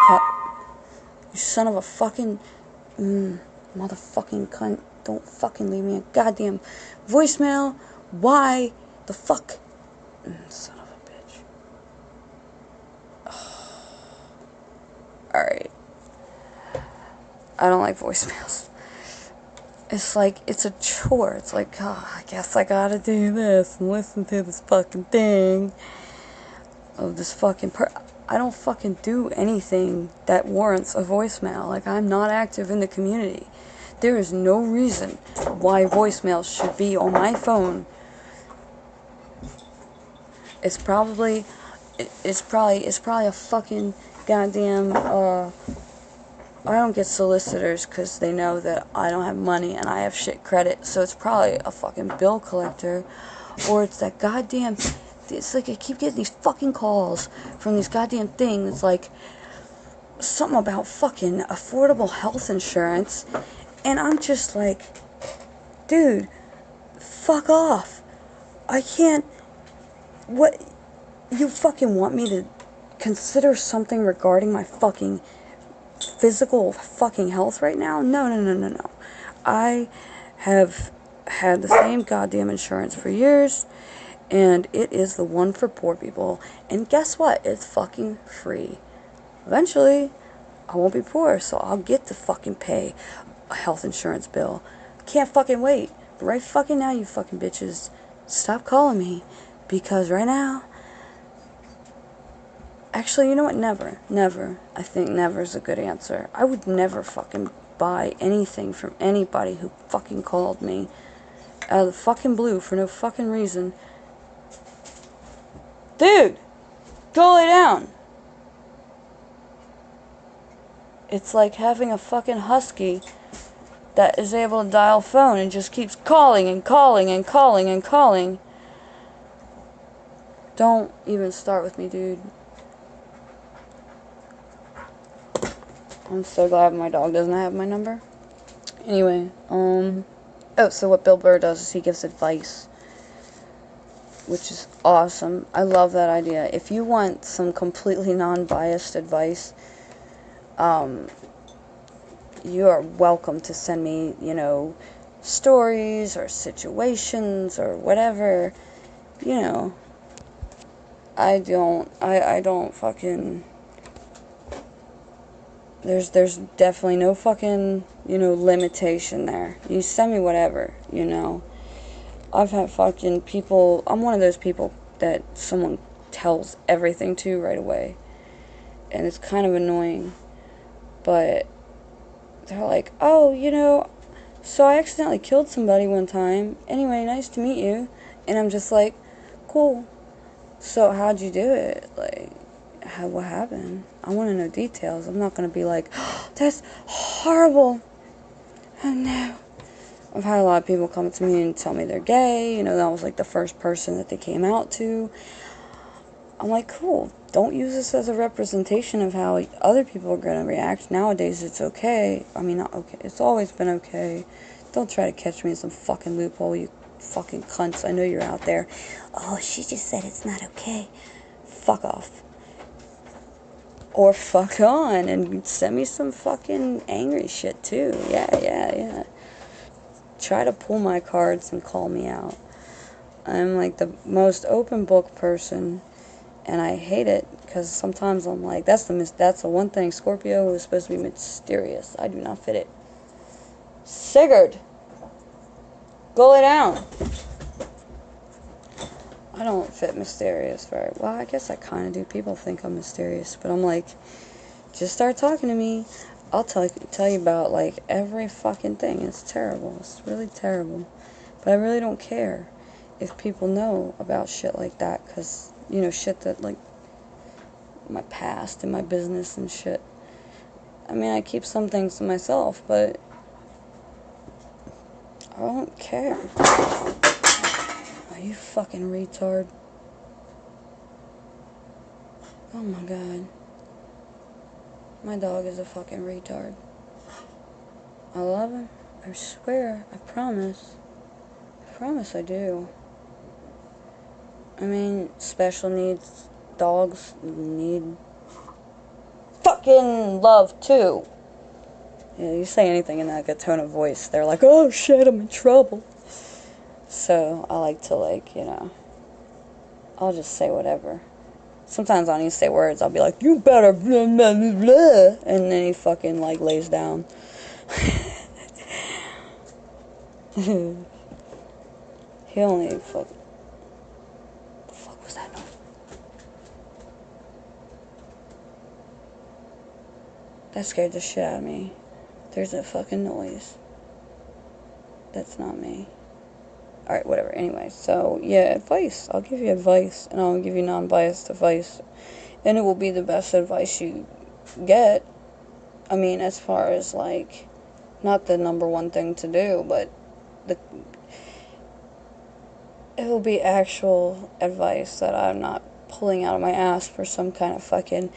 Speaker 1: you son of a fucking, motherfucking cunt. Don't fucking leave me a goddamn voicemail. Why the fuck? Son of a bitch. Alright. I don't like voicemails. It's like, it's a chore. It's like, oh, I guess I gotta do this and listen to this fucking thing of this fucking I don't fucking do anything that warrants a voicemail. Like, I'm not active in the community. There is no reason why voicemails should be on my phone. It's probably a fucking goddamn, I don't get solicitors because they know that I don't have money and I have shit credit, so it's probably a fucking bill collector, or it's that goddamn, it's like I keep getting these fucking calls from these goddamn things. It's like something about fucking affordable health insurance, and I'm just like, dude, fuck off. I can't, what, you fucking want me to consider something regarding my fucking physical fucking health right now? No. I have had the same goddamn insurance for years, and it is the one for poor people. And guess what? It's fucking free. Eventually, I won't be poor, so I'll get to fucking pay a health insurance bill. Can't fucking wait. But right fucking now, you fucking bitches, stop calling me, because right now, actually, you know what? Never. I think never is a good answer. I would never fucking buy anything from anybody who fucking called me out of the fucking blue for no fucking reason. Dude, go lay down. It's like having a fucking husky that is able to dial phone and just keeps calling and calling and calling and calling. Don't even start with me, dude. I'm so glad my dog doesn't have my number. Anyway, so what Bill Burr does is he gives advice, which is awesome. I love that idea. If you want some completely non-biased advice, you are welcome to send me, stories or situations or whatever. I don't fucking, there's definitely no fucking, limitation there. You send me whatever, I've had fucking people, I'm one of those people that someone tells everything to right away. And it's kind of annoying. But they're like, oh, so I accidentally killed somebody one time. Anyway, nice to meet you. And I'm just like, cool. So how'd you do it? Like, what happened? I want to know details. I'm not going to be like, oh, that's horrible. Oh, no. I've had a lot of people come to me and tell me they're gay. That was like the first person that they came out to. I'm like, cool. Don't use this as a representation of how other people are going to react. Nowadays, it's okay. I mean, not okay. It's always been okay. Don't try to catch me in some fucking loophole, you fucking cunts. I know you're out there. Oh, she just said it's not okay. Fuck off. Or fuck on and send me some fucking angry shit, too. Yeah. try to pull my cards and call me out. I'm like the most open book person, and I hate it because sometimes I'm like, that's the one thing. Scorpio is supposed to be mysterious. I do not fit it. Sigurd, go lay down. I don't fit mysterious very well. I guess I kind of do. People think I'm mysterious, but I'm like, just start talking to me. I'll tell you about, like, every fucking thing. It's terrible. It's really terrible. But I really don't care if people know about shit like that, because, you know, shit that, like, my past and my business and shit. I mean, I keep some things to myself, but I don't care. Are you fucking retard? Oh my god. My dog is a fucking retard. I love him. I swear. I promise. I promise I do. I mean, special needs dogs need fucking love too. Yeah, you say anything in that good tone of voice, they're like, oh shit, I'm in trouble. So I like to, like, you know, I'll just say whatever. Sometimes I don't even say words. I'll be like, you better blah, blah, blah, blah. And then he fucking, like, lays down. He only fuck. The fuck was that noise? That scared the shit out of me. There's a fucking noise. That's not me. Alright, whatever. Anyway, so, yeah, advice. I'll give you advice, and I'll give you non-biased advice. And it will be the best advice you get. I mean, as far as, like, not the number one thing to do, but it will be actual advice that I'm not pulling out of my ass for some kind of fucking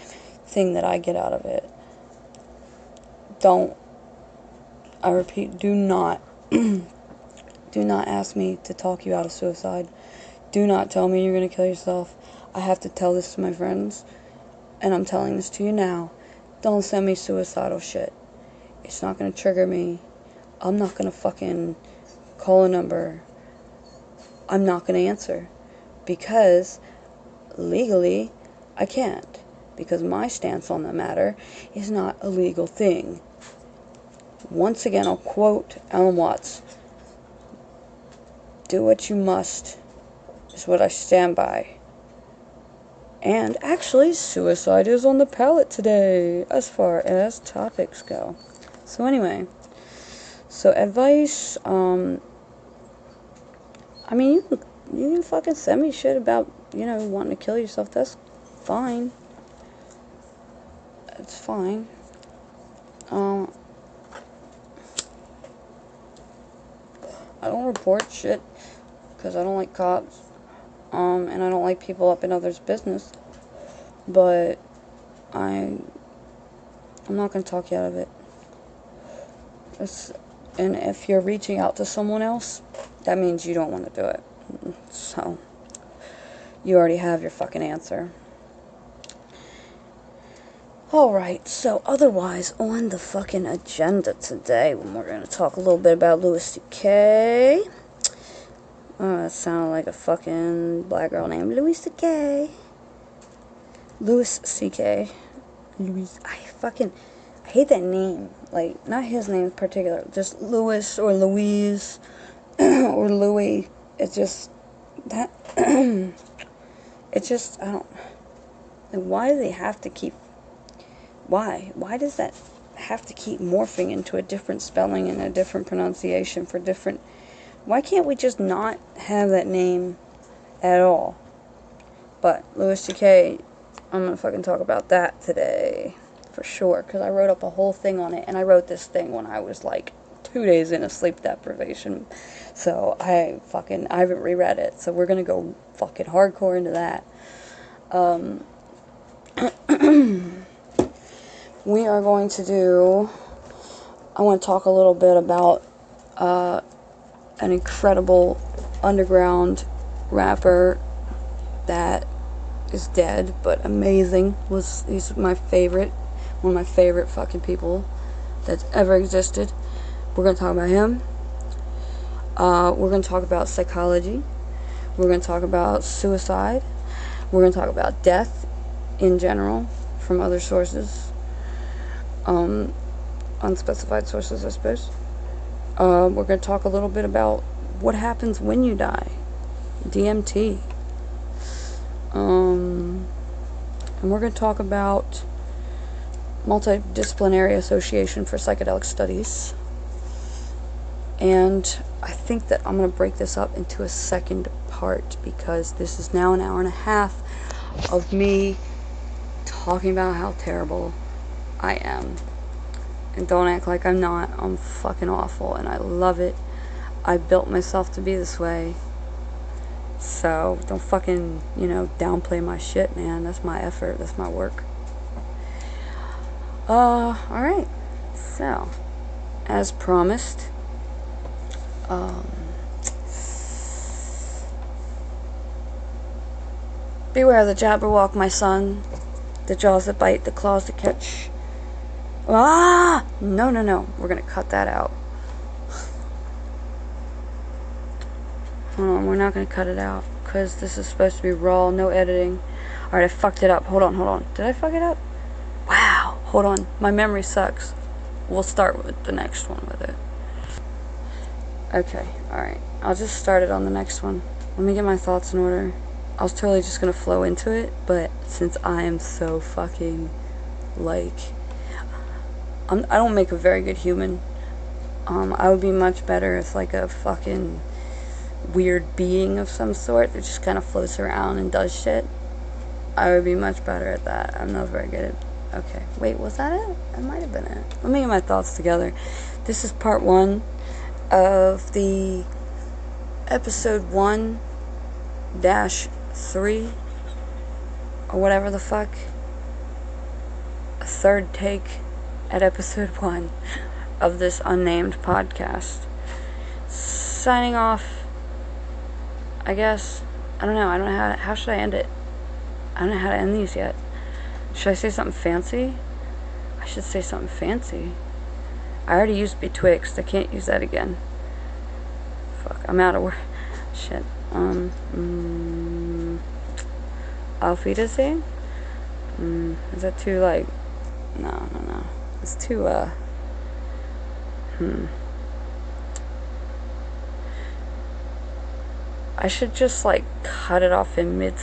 Speaker 1: thing that I get out of it. Don't, I repeat, do not ask me to talk you out of suicide. Do not tell me you're going to kill yourself. I have to tell this to my friends, and I'm telling this to you now. Don't send me suicidal shit. It's not going to trigger me. I'm not going to fucking call a number. I'm not going to answer. Because legally, I can't. Because my stance on the matter is not a legal thing. Once again, I'll quote Alan Watts. Do what you must is what I stand by. And actually, suicide is on the palette today as far as topics go. So anyway, so advice, I mean, you can fucking send me shit about, you know, wanting to kill yourself. That's fine. It's fine. I don't report shit because I don't like cops, and I don't like people up in others' business, but I'm not going to talk you out of it. And if you're reaching out to someone else, that means you don't want to do it. So, you already have your fucking answer. Alright, so otherwise, on the fucking agenda today, we're going to talk a little bit about Louis C.K. Oh, that sounded like a fucking black girl named Louis C.K. Louis C.K. I hate that name. Like, not his name in particular, just Louis or Louise or Louis. It's just, that, it's just, I don't, like, why do they have to keep, why does that have to keep morphing into a different spelling and a different pronunciation for different, why can't we just not have that name at all? But, Louis C.K., I'm going to fucking talk about that today, for sure, because I wrote up a whole thing on it, and I wrote this thing when I was, like, 2 days into sleep deprivation, so I haven't reread it, so we're going to go fucking hardcore into that. We are going to do, I want to talk a little bit about, an incredible underground rapper that is dead, but amazing. He's my favorite, one of my favorite fucking people that's ever existed. We're gonna talk about him. We're going to talk about psychology. We're going to talk about suicide. We're going to talk about death in general from other sources. Unspecified sources, I suppose. We're going to talk a little bit about what happens when you die. DMT. And we're going to talk about Multidisciplinary Association for Psychedelic Studies. And I think that I'm going to break this up into a second part because this is now an hour and a half of me talking about how terrible I am. And don't act like I'm not. I'm fucking awful and I love it. I built myself to be this way. So don't fucking, downplay my shit, man. That's my effort. That's my work. Alright. So, as promised, beware the Jabberwock, my son. The jaws that bite, the claws that catch. Ah! No. We're gonna cut that out. Hold on, we're not gonna cut it out. Because this is supposed to be raw, no editing. Alright, I fucked it up. Hold on. Did I fuck it up? Wow. Hold on. My memory sucks. We'll start with the next one with it. Okay, alright. I'll just start it on the next one. Let me get my thoughts in order. I was totally just gonna flow into it, but since I am so fucking, I don't make a very good human. I would be much better as a fucking weird being of some sort that just kind of floats around and does shit. I would be much better at that. I'm not very good at... Okay, wait, was that it? That might have been it. Let me get my thoughts together. This is part 1 of the episode 1-3 or whatever the fuck. A third take at episode 1 of this unnamed podcast. Signing off, I guess. I don't know how should I end it? I don't know how to end these yet. Should I say something fancy? I should say something fancy. I already used betwixt. I can't use that again. Fuck, I'm out of work. Shit. Auf Wiedersehen? Is that too, No. It's too, I should just, cut it off in mid